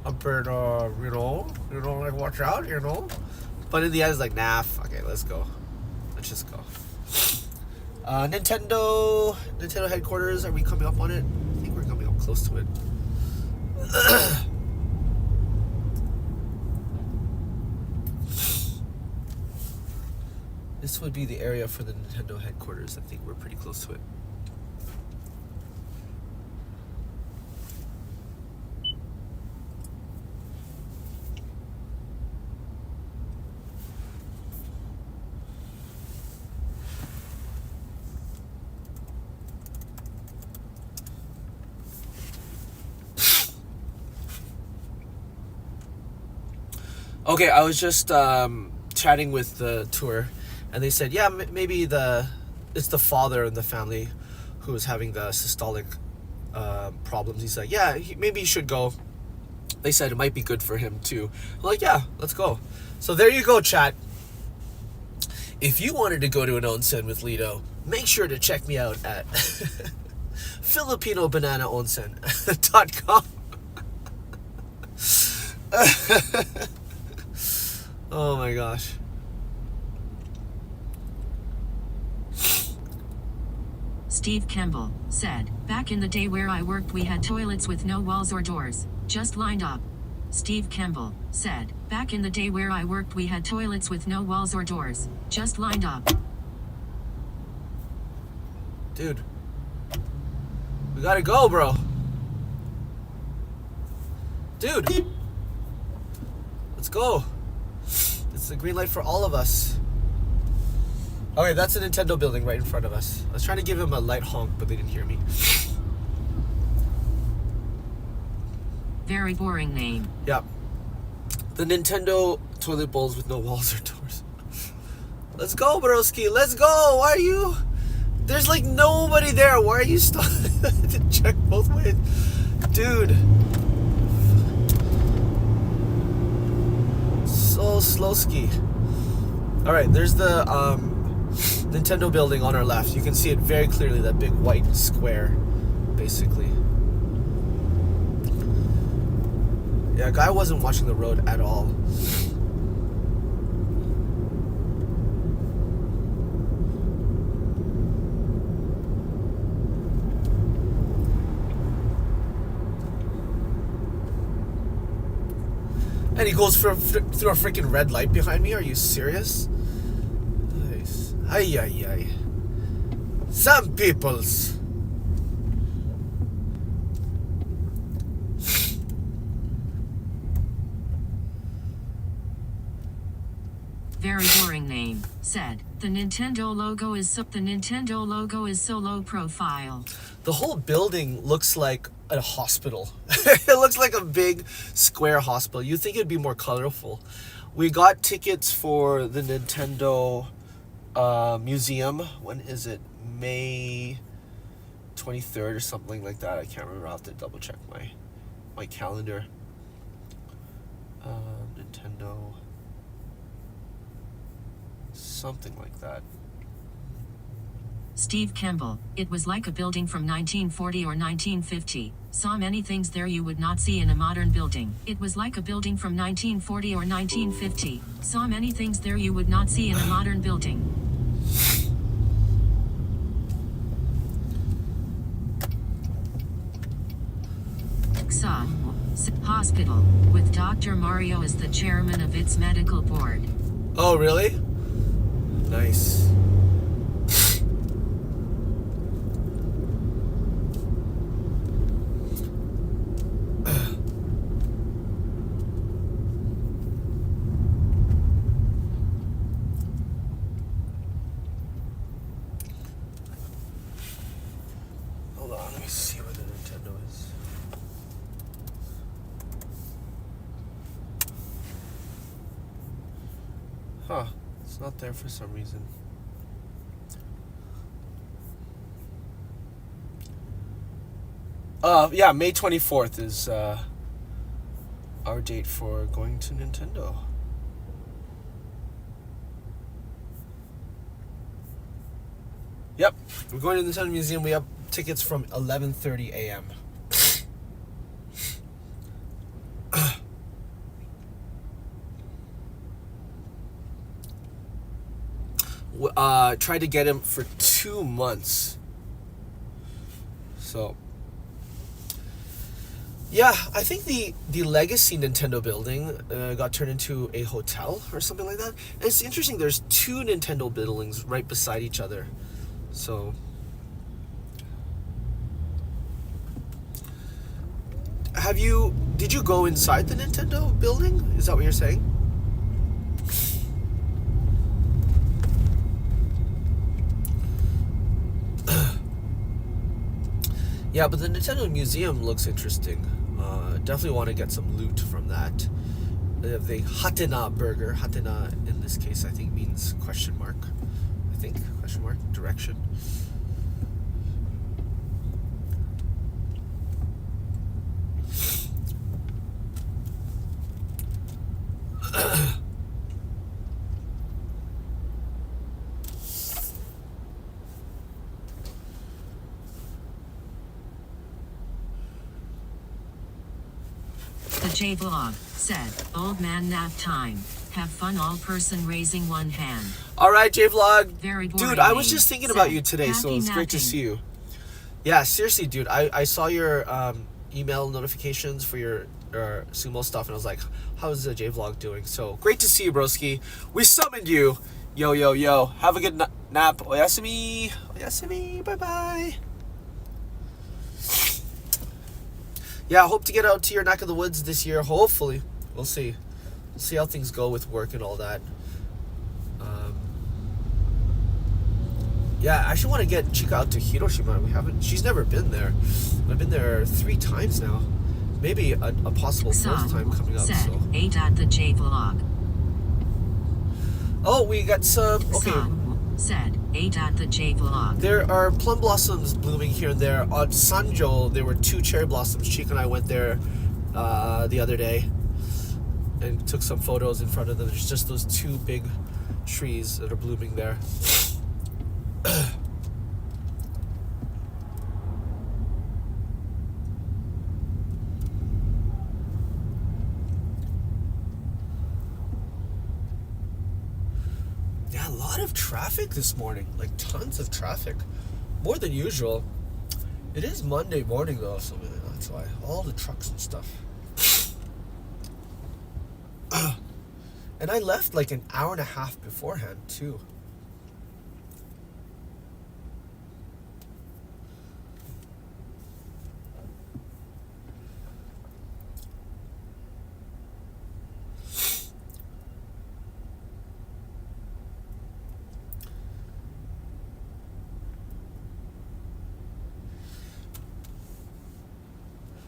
you know, like, watch out, you know. But in the end, it's like, nah, fuck it, let's go. Let's just go. Nintendo headquarters. Are we coming up on it? I think we're coming up close to it. This would be the area for the Nintendo headquarters. I think we're pretty close to it. Okay, I was just chatting with the tour, and they said, yeah, maybe it's the father in the family who is having the systolic problems. He's like, yeah, maybe he should go. They said it might be good for him too. I'm like, yeah, let's go. So there you go, chat. If you wanted to go to an onsen with Lito, make sure to check me out at filipinobananaonsen.com. Oh my gosh. Steve Kemble said, back in the day where I worked we had toilets with no walls or doors, just lined up. Steve Kemble said, back in the day where I worked we had toilets with no walls or doors, just lined up. Dude. We gotta go, bro. Dude. Let's go. It's the green light for all of us. Okay, that's a Nintendo building right in front of us. I was trying to give him a light honk, but they didn't hear me. Very boring name. Yeah. The Nintendo toilet bowls with no walls or doors. Let's go, broski. Let's go. Why are you... There's like nobody there. Why are you stuck? To check both ways. Dude. So slow-ski. Alright, there's the Nintendo building on our left. You can see it very clearly, that big white square, basically. Yeah, guy wasn't watching the road at all. And he goes through a freaking red light behind me. Are you serious? Nice. Ay, ay, ay. Some peoples. Very boring name, said. The Nintendo logo is so low profile. The whole building looks like a hospital. It looks like a big square hospital. You'd think it'd be more colorful. We got tickets for the Nintendo museum. When is it? May 23rd or something like that. I can't remember. I'll have to double check my calendar. Nintendo. Something like that. Steve Kemble, it was like a building from 1940 or 1950. Saw many things there you would not see in a modern building. It was like a building from 1940 or 1950. Saw many things there you would not see in a modern building. Hospital, with Dr. Mario as the chairman of its medical board. Oh, really? Nice. Hold on, let me see where the Nintendo is. Huh, it's not there for some reason. Yeah, May 24th is our date for going to Nintendo. Yep, we're going to the Nintendo Museum. We have tickets from 11:30 a.m. Tried to get him for 2 months. So, yeah, I think the legacy Nintendo building got turned into a hotel or something like that. And it's interesting, there's 2 Nintendo buildings right beside each other. So, did you go inside the Nintendo building? Is that what you're saying? Yeah, but the Nintendo Museum looks interesting. Definitely want to get some loot from that. The Hatena burger. Hatena, in this case, I think means question mark. I think, question mark, direction. The J-Vlog said, old man nap time. Have fun, all person raising one hand. All right, J-Vlog. Very boring. Dude, I was just thinking about Sad. you today, so Happy it's great to napping. see you. Yeah, seriously, dude. I saw your email notifications for your sumo stuff, and I was like, how's the J-Vlog doing? So, great to see you, broski. We summoned you. Yo, yo, yo. Have a good nap. Oyasumi. Oyasumi. Bye-bye. Yeah, I hope to get out to your neck of the woods this year, hopefully. We'll see. We'll see how things go with work and all that. Yeah, I actually want to get Chika out to Hiroshima. She's never been there. I've been there 3 times now. Maybe a possible 4th time coming up. Said, So. 8 at the J-Vlog. Oh, we got some. Okay. Said, 8 at the J-Vlog. There are plum blossoms blooming here and there. On Sanjo, there were 2 cherry blossoms. Chika and I went there the other day and took some photos in front of them. There's just those 2 big trees that are blooming there. Yeah, a lot of traffic this morning. Like tons of traffic. More than usual. It is Monday morning though, so that's why. All the trucks and stuff. And I left like an hour and a half beforehand too.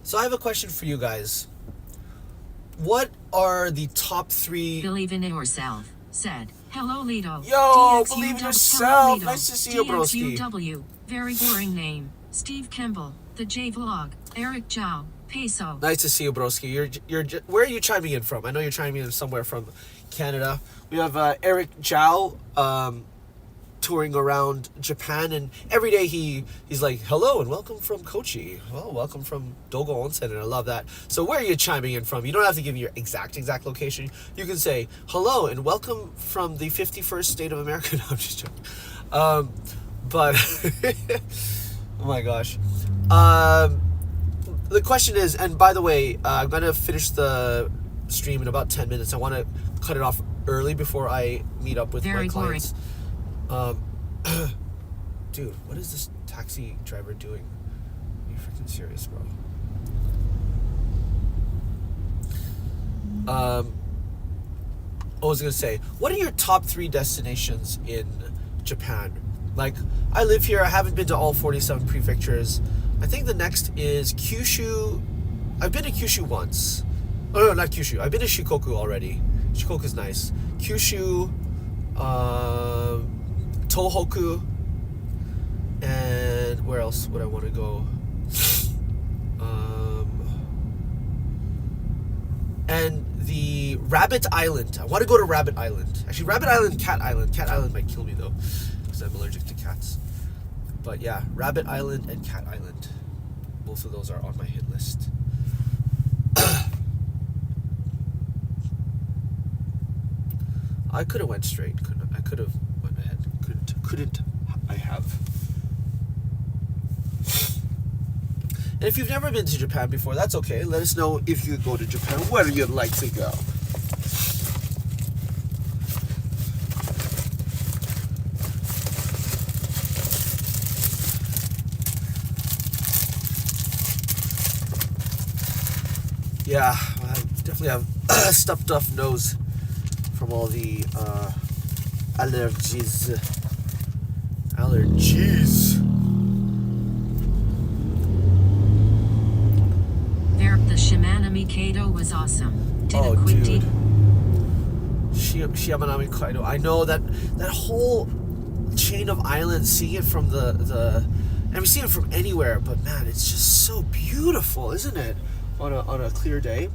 So I have a question for you guys. What are the top 3... Believe in yourself. Said, hello Lito. Yo, DXUW. believe in Hello, yourself. Lito. Nice to see you, broski. DXUW. Very boring name. Steve Kimball. The J-Vlog. Eric Zhao. Peso. Nice to see you, broski. Where are you chiming in from? I know you're chiming in somewhere from Canada. We have Eric Zhao touring around Japan, and every day he's like, hello and welcome from Kochi. Well, welcome from Dogo Onsen, and I love that. So where are you chiming in from? You don't have to give me your exact location. You can say, hello and welcome from the 51st state of America. No, I'm just joking. But, oh my gosh. The question is, and by the way, I'm going to finish the stream in about 10 minutes. I want to cut it off early before I meet up with my clients. Dude, what is this taxi driver doing? Are you freaking serious, bro? I was gonna say, what are your top 3 destinations in Japan? Like, I live here. I haven't been to all 47 prefectures. I think the next is Kyushu. I've been to Kyushu once. Oh no, not Kyushu. I've been to Shikoku already. Shikoku's nice. Kyushu, Tohoku, and where else would I want to go? And the Rabbit Island. I want to go to Rabbit Island. Actually, Rabbit Island, Cat Island. Cat Island might kill me though, because I'm allergic to cats. But yeah, Rabbit Island and Cat Island. Both of those are on my hit list. I could have went straight, couldn't I? I could have went ahead. Couldn't I have? And if you've never been to Japan before, that's okay. Let us know if you go to Japan, where you'd like to go. Yeah, I definitely have a stuffed up nose from all the allergies. The Shimanami Kyoto was awesome. Did a quick dude. Shimanami Kyoto. I know that whole chain of islands, seeing it from the and we see it from anywhere, but man, it's just so beautiful, isn't it? On a clear day.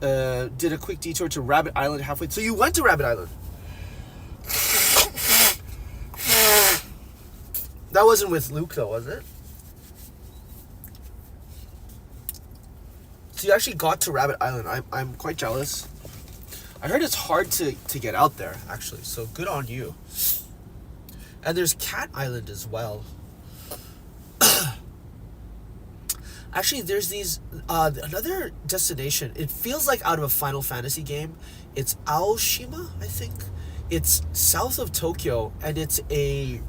Did a quick detour to Rabbit Island halfway. So you went to Rabbit Island. That wasn't with Luke though, was it? So you actually got to Rabbit Island. I'm quite jealous. I heard it's hard to get out there, actually. So good on you. And there's Cat Island as well. Actually, there's these another destination. It feels like out of a Final Fantasy game. It's Aoshima, I think. It's south of Tokyo, and there's a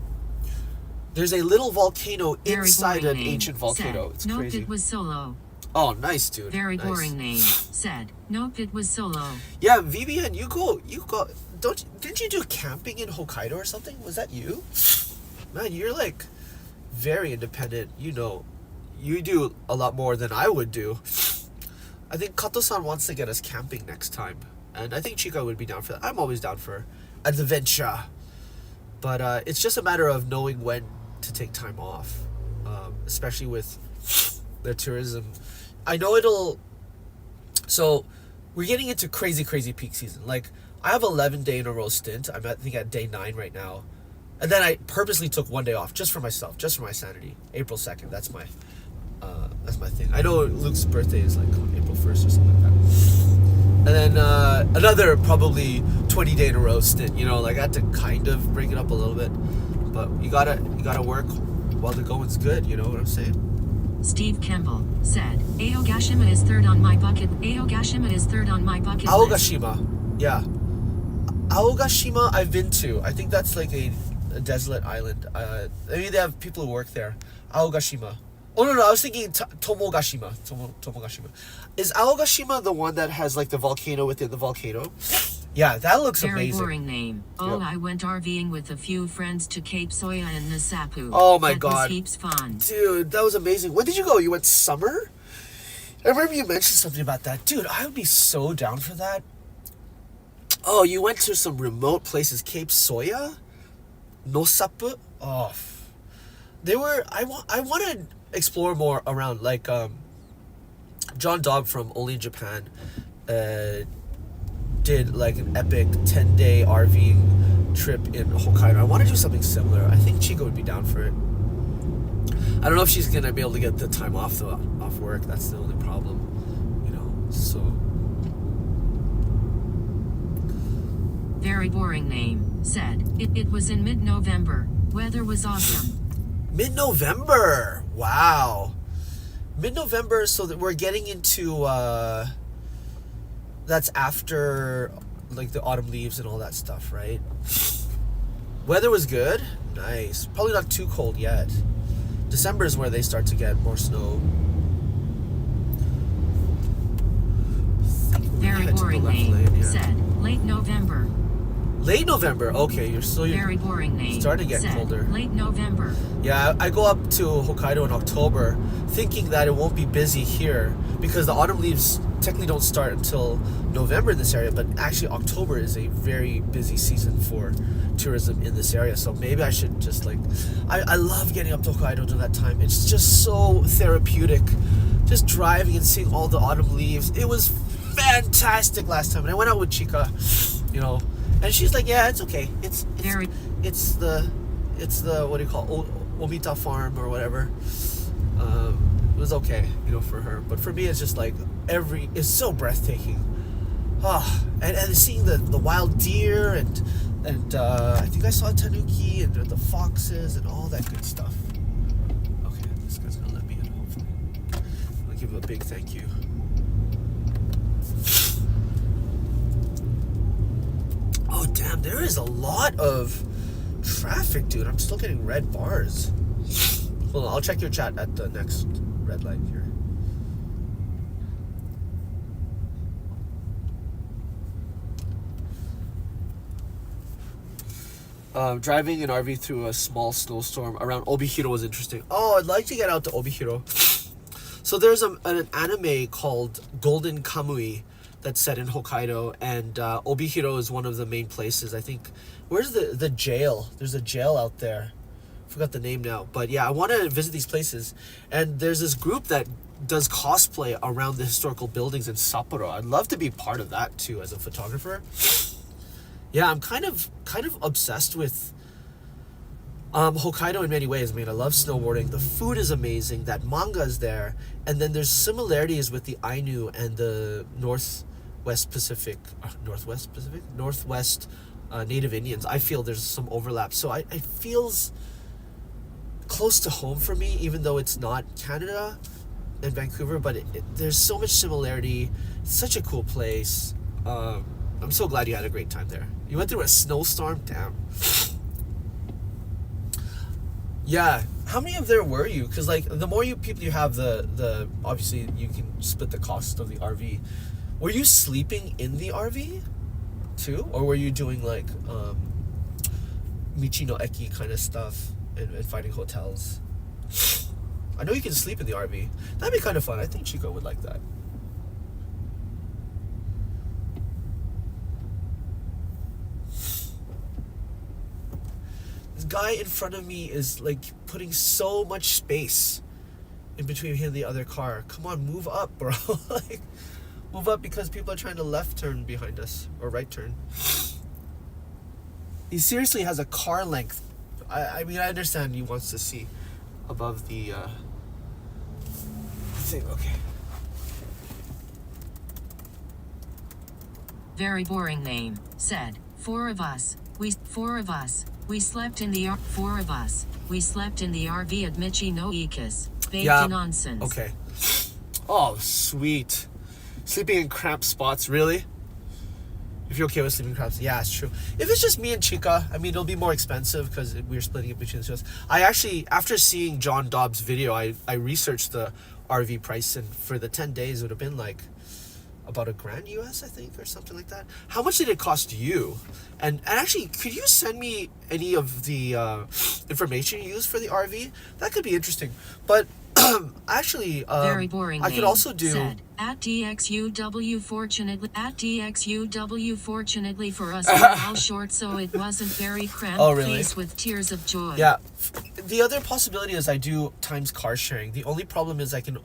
little volcano inside an ancient volcano. It's nope, crazy. It was solo. Oh, nice, dude. Very nice. boring name. Said, nope, it was solo. Yeah, Vivian, you go. Didn't you do camping in Hokkaido or something? Was that you? Man, you're like very independent. You know, you do a lot more than I would do. I think Kato-san wants to get us camping next time, and I think Chica would be down for that. I'm always down for adventure, but it's just a matter of knowing when to take time off, especially with the tourism. I know so we're getting into crazy peak season. Like, I have 11 day in a row stint. I'm I think at day 9 right now, and then I purposely took one day off just for myself, just for my sanity. April 2nd, that's my thing. I know Luke's birthday is like on April 1st or something like that. And then another probably 20 day in a row stint. You know, like I had to kind of break it up a little bit, but you gotta work while the going's good. You know what I'm saying? Steve Campbell said, Aogashima is third on my bucket. Aogashima is third on my bucket list. Aogashima, yeah. Aogashima, I've been to. I think that's like a desolate island. Maybe they have people who work there. Aogashima. Oh no, I was thinking Tomogashima. Tomogashima. Is Aogashima the one that has like the volcano within the volcano? Yeah, that looks amazing. Very boring name. Oh, Yep. I went RVing with a few friends to Cape Soya and Nasapu. Oh my that God. was heaps fun. Dude, that was amazing. When did you go? You went summer? I remember you mentioned something about that. Dude, I would be so down for that. Oh, you went to some remote places. Cape Soya? Nosapu? Oh. I want to explore more around, like, John Dobb from Only in Japan did like an epic 10-day RVing trip in Hokkaido. I want to do something similar. I think Chico would be down for it. I don't know if she's gonna be able to get the time off work. That's the only problem, you know. So Very boring name. Said, it was in mid-November. Weather was awesome. Mid-November. Wow. Mid-November, so that we're getting into that's after like the autumn leaves and all that stuff, right? Weather was good. Nice. Probably not too cold yet. December is where they start to get more snow. Very boring name. Said, late November. Late November. Okay, you're Very boring name. starting to get Said, colder. Late November. Yeah, I go up to Hokkaido in October thinking that it won't be busy here because the autumn leaves technically don't start until November in this area, but actually October is a very busy season for tourism in this area. So maybe I should just like, I love getting up to Hokkaido during that time. It's just so therapeutic, just driving and seeing all the autumn leaves. It was fantastic last time, and I went out with Chica, you know, and she's like, yeah, it's okay. It's the what do you call it? Omita farm or whatever. It was okay, you know, for her. But for me, it's just like it's so breathtaking. And seeing the wild deer and I think I saw tanuki and the foxes and all that good stuff. Okay, this guy's gonna let me in, hopefully. I'll give him a big thank you. Oh damn, there is a lot of traffic, dude. I'm still getting red bars. Hold on, I'll check your chat at the next red light here. Driving an RV through a small snowstorm around Obihiro was interesting. Oh, I'd like to get out to Obihiro. So there's an anime called Golden Kamui that's set in Hokkaido, and Obihiro is one of the main places. I think, where's the jail? There's a jail out there. Forgot the name now, but yeah, I want to visit these places. And there's this group that does cosplay around the historical buildings in Sapporo. I'd love to be part of that too as a photographer. Yeah, I'm kind of obsessed with Hokkaido in many ways. I mean, I love snowboarding. The food is amazing. That manga is there, and then there's similarities with the Ainu and the Northwest Native Indians. I feel there's some overlap. So it feels close to home for me, even though it's not Canada and Vancouver, but there's so much similarity. It's such a cool place. I'm so glad you had a great time there. You went through a snowstorm? Damn. Yeah. How many of there were you? Because like the more people you have, the obviously you can split the cost of the RV. Were you sleeping in the RV too, or were you doing like Michi no Eki kind of stuff and finding hotels? I know you can sleep in the RV. That'd be kind of fun. I think Chico would like that. This guy in front of me is like putting so much space in between him and the other car. Come on, move up, bro. Like, move up, because people are trying to left turn behind us, or right turn. He seriously has a car length. I mean, I understand he wants to see above the thing. Okay. Very boring name, said. Four of us. We slept in the RV at Michi no Ikis. Baked nonsense. Okay. Oh, sweet. Sleeping in cramped spots, really? If you're okay with sleeping in cramped, yeah, it's true. If it's just me and Chica, I mean, it'll be more expensive because we're splitting it between the two of us. I actually, after seeing John Dobbs' video, I researched the RV price, and for the 10 days, it would have been like about $1,000 US, I think, or something like that. How much did it cost you? And actually, could you send me any of the information you used for the RV? That could be interesting. But actually, very boring. I could also do said, at DXUW fortunately for us, we're all short, so it wasn't very cramped. Oh, really? Face with tears of joy. Yeah. The other possibility is I do times car sharing. The only problem is I can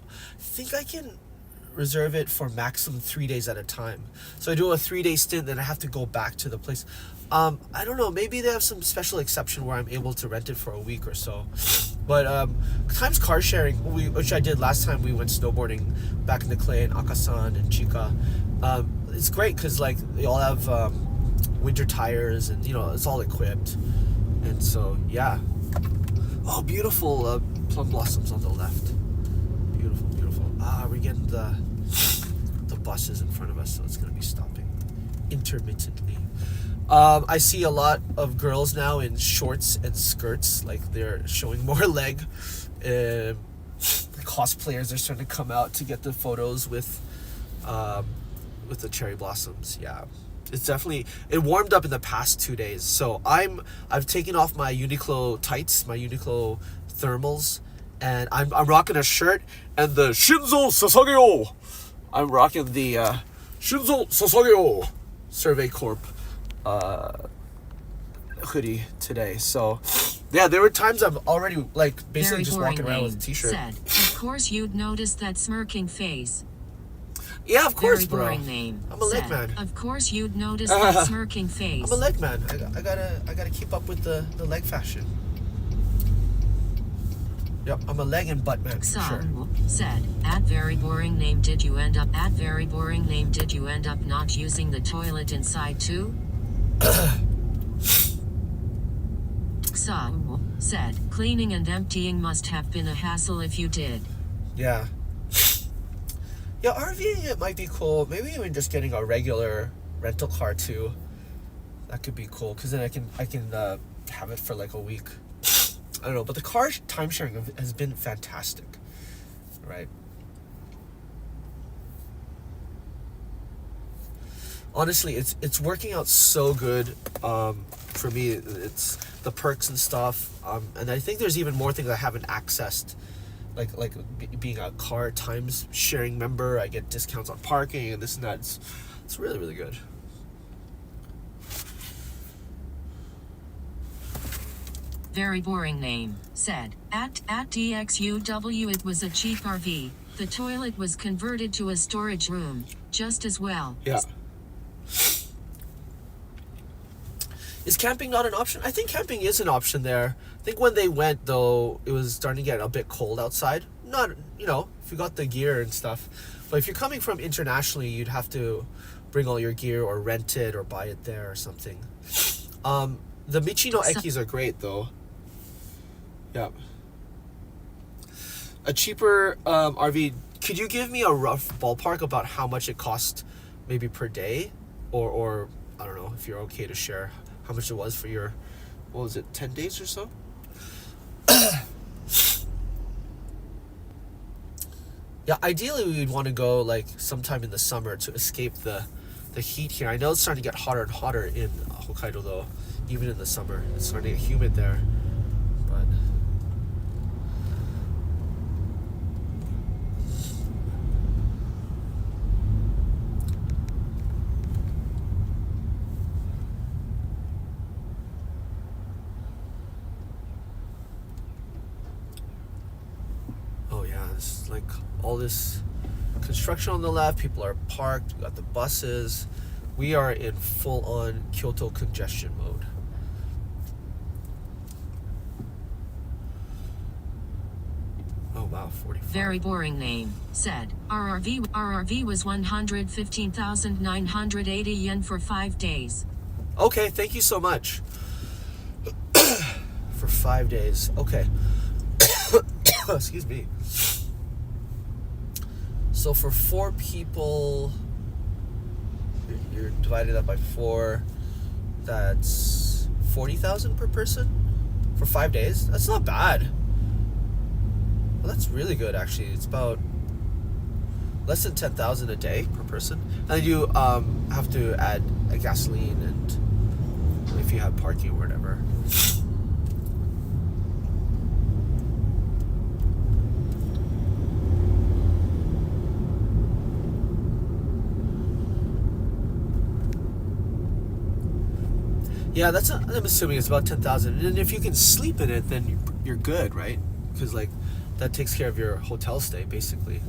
reserve it for maximum 3 days at a time. So I do a 3-day stint, then I have to go back to the place. I don't know, maybe they have some special exception where I'm able to rent it for a week or so. But times car sharing, which I did last time we went snowboarding back in the Clay and Akasan and Chica, it's great because like they all have winter tires, and you know, it's all equipped. And so yeah. Oh, beautiful plum blossoms on the left. Beautiful, beautiful. We're getting the buses in front of us, so it's going to be stopping intermittently. I see a lot of girls now in shorts and skirts, like they're showing more leg. The cosplayers are starting to come out to get the photos with the cherry blossoms. Yeah, it's definitely, it warmed up in the past 2 days. So I've taken off my Uniqlo tights, my Uniqlo thermals, and I'm rocking a shirt and the Shinzo Sasageo. I'm rocking the Shinzo Sasageo Survey Corp hoodie today. So yeah, there were times I'm already like basically just walking around with a t-shirt. Said, of course you'd notice that smirking face. Yeah, of course, Very boring bro. Name. I'm a leg man. Of course you'd notice that smirking face. I'm a leg man. I gotta keep up with the leg fashion. Yep, I'm a leg and butt man for sure. Said, at very boring name, did you end up not using the toilet inside too? Said, cleaning and emptying must have been a hassle if you did. Yeah. Yeah, RVing it might be cool. Maybe even just getting a regular rental car too. That could be cool, because then I can have it for like a week. I don't know, but the car time sharing has been fantastic, right? Honestly, it's working out so good for me. It's the perks and stuff, and I think there's even more things I haven't accessed, like being a car times sharing member. I get discounts on parking and this and that. It's really, really good. Very boring name. Said, at DXUW it was a cheap RV. The toilet was converted to a storage room, just as well. Yeah. Is camping not an option? I think camping is an option there. I think when they went, though, it was starting to get a bit cold outside. Not, if you got the gear and stuff. But if you're coming from internationally, you'd have to bring all your gear or rent it or buy it there or something. The Michino Ekis are great though. Yeah. A cheaper RV. Could you give me a rough ballpark about how much it cost, maybe per day, or I don't know if you're okay to share how much it was for your, what was it, 10 days or so? Yeah, ideally we would want to go like sometime in the summer to escape the heat here. I know it's starting to get hotter and hotter in Hokkaido though, even in the summer. It's starting to get humid there. But oh yeah, it's like all this construction on the left, people are parked, we got the buses. We are in full-on Kyoto congestion mode. Oh wow, 45. Very boring name, said. RRV was 115,980 yen for 5 days. Okay, thank you so much. For 5 days. Okay. Excuse me. So for 4 people, you're divided up by 4. That's 40,000 per person for 5 days. That's not bad. Well, that's really good actually. It's about less than 10,000 a day per person. And you have to add a gasoline and if you have parking or whatever. Yeah, that's. I'm assuming it's about 10,000, and if you can sleep in it, then you're good, right? Because like that takes care of your hotel stay, basically.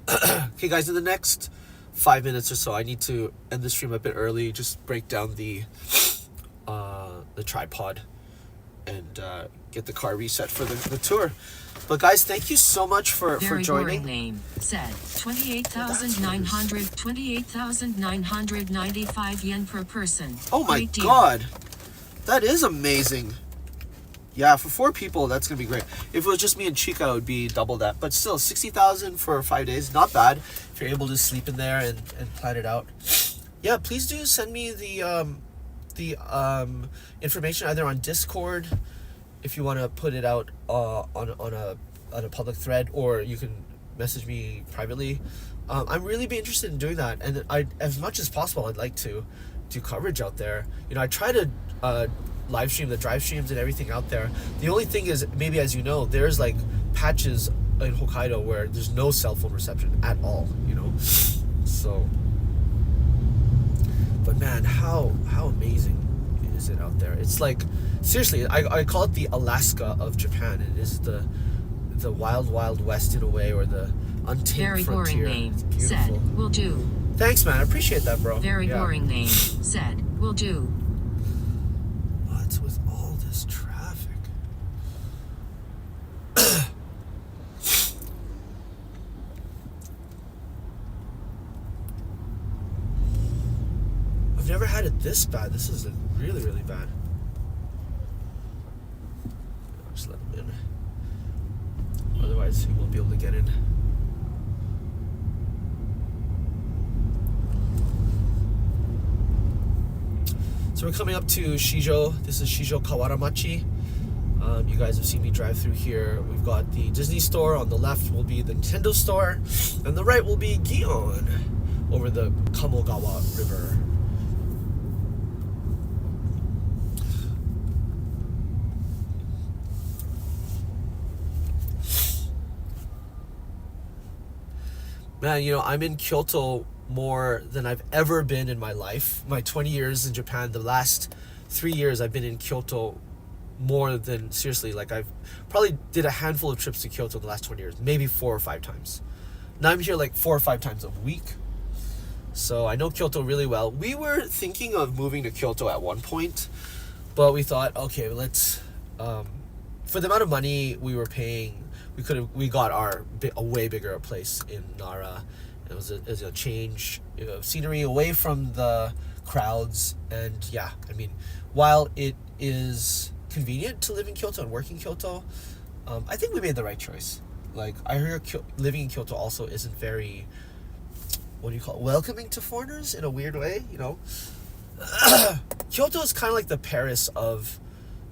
Okay, guys, in the next 5 minutes or so, I need to end the stream a bit early. Just break down the tripod and get the car reset for the tour. But guys, thank you so much for joining. Very boring name, said. 28,995 yen per person. Oh my Great deal. god, that is amazing. Yeah, for 4 people, that's gonna be great. If it was just me and Chica, it would be double that. But still, 60,000 for 5 days, not bad. If you're able to sleep in there and plan it out. Yeah, please do send me the information either on Discord, if you want to put it out on a public thread, or you can message me privately. I'm really be interested in doing that, and as much as possible, I'd like to do coverage out there. You know, I try to live stream the drive streams and everything out there. The only thing is, maybe as you know, there's like patches in Hokkaido where there's no cell phone reception at all, you know. So, but man, how amazing is it out there? It's like, seriously, I call it the Alaska of Japan. It is the wild west in a way, or the untamed Very frontier. boring name, It's beautiful. said. Will do. Thanks, man. I appreciate that, bro. Very Yeah. boring name, said. Will do. What's with all this traffic? I've never had it this bad. This is really, really bad. I'll just let him in. Otherwise, he won't be able to get in. So we're coming up to Shijo. This is Shijo Kawaramachi. You guys have seen me drive through here. We've got the Disney store. On the left will be the Nintendo store. And the right will be Gion over the Kamogawa River. Man, you know, I'm in Kyoto more than I've ever been in my life. My 20 years in Japan, the last 3 years I've been in Kyoto more than, seriously, like I've probably did a handful of trips to Kyoto the last 20 years, maybe 4 or 5 times. Now I'm here like 4 or 5 times a week. So I know Kyoto really well. We were thinking of moving to Kyoto at one point, but we thought, okay, let's for the amount of money we were paying, we got a way bigger place in Nara. It was a change of scenery away from the crowds, and yeah, I mean, while it is convenient to live in Kyoto and work in Kyoto, I think we made the right choice. Like, I heard living in Kyoto also isn't very, what do you call it, welcoming to foreigners in a weird way, you know. Kyoto is kind of like the Paris of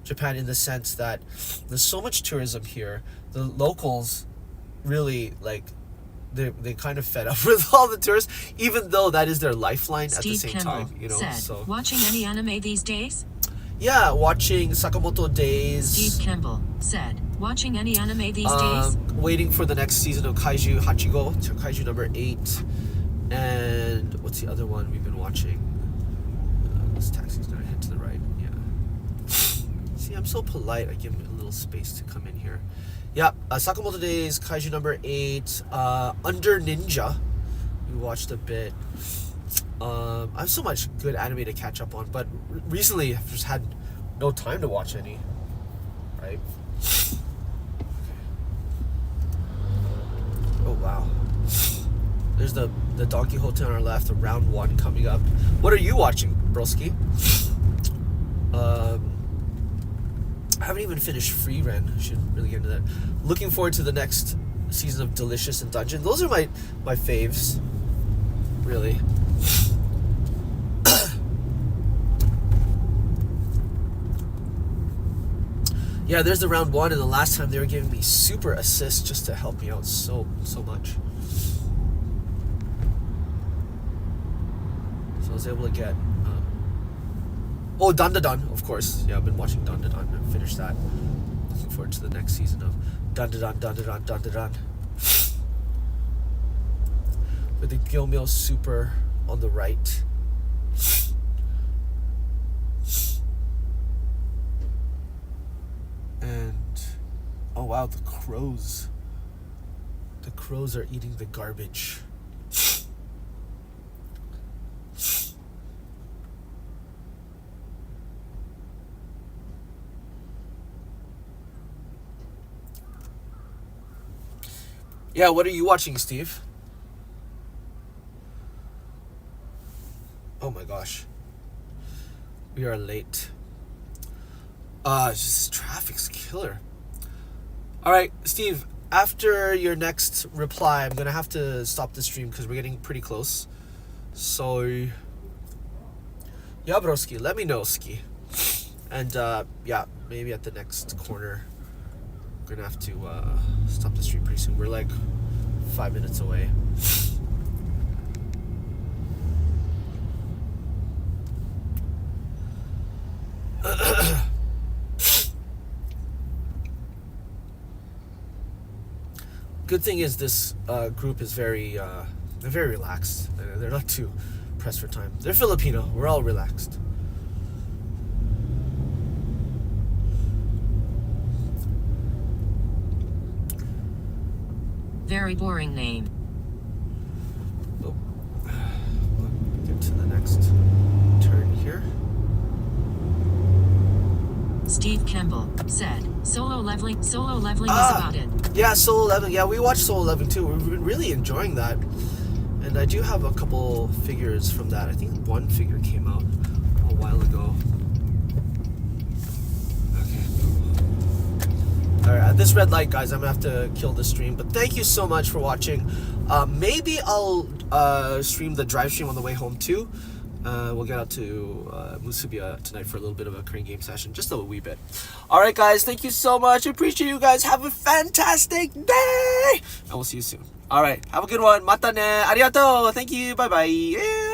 Japan in the sense that there's so much tourism here. The locals really, like, they kind of fed up with all the tourists, even though that is their lifeline at the same time, you know. Said, so watching any anime these days? yeah, watching Sakamoto Days. Steve Kimball said, watching any anime these days? Waiting for the next season of Kaiju Hachigo, Kaiju number 8. And what's the other one we've been watching? This taxi's gonna head to the right. Yeah. See, I'm so polite. I give him a little space to come in here. Yeah, Sakamoto Days, Kaiju number 8, Under Ninja. We watched a bit. I have so much good anime to catch up on, but recently I've just had no time to watch any. Right? Oh wow. There's the Don Quixote on our left, the round 1 coming up. What are you watching, broski? I haven't even finished Free Ren. I should really get into that. Looking forward to the next season of Delicious and Dungeon. Those are my faves, really. Yeah, there's the round 1, and the last time they were giving me super assists just to help me out so much. So I was able to get Dandadan, of course. Yeah, I've been watching Dandadan and finished that. Looking forward to the next season of Dandadan. With the Gyomyo Super on the right. And oh wow, the crows. The crows are eating the garbage. Yeah, what are you watching, Steve? Oh my gosh. We are late. Just traffic's killer. Alright, Steve, after your next reply, I'm gonna have to stop the stream because we're getting pretty close. So, yeah, broski, let me know, ski. And, yeah, maybe at the next corner, we're gonna have to stop the stream pretty soon. We're like 5 minutes away. Good thing is this group is very they're very relaxed. They're not too pressed for time. They're Filipino. We're all relaxed. Very boring name. Oh. Get to the next turn here. Steve Kimball said, solo leveling is about it. Yeah, Solo Leveling. Yeah, we watched Solo Leveling too. We've been really enjoying that. And I do have a couple figures from that. I think one figure came out a while ago. Okay. Alright, at this red light, guys, I'm gonna have to kill the stream. But thank you so much for watching. Maybe I'll stream the drive stream on the way home too. We'll get out to Musubiya tonight for a little bit of a Korean game session, just a wee bit. Alright guys, thank you so much. Appreciate you guys. Have a fantastic day! And we'll see you soon. Alright, have a good one. Mata ne. Arigato. Thank you. Bye bye.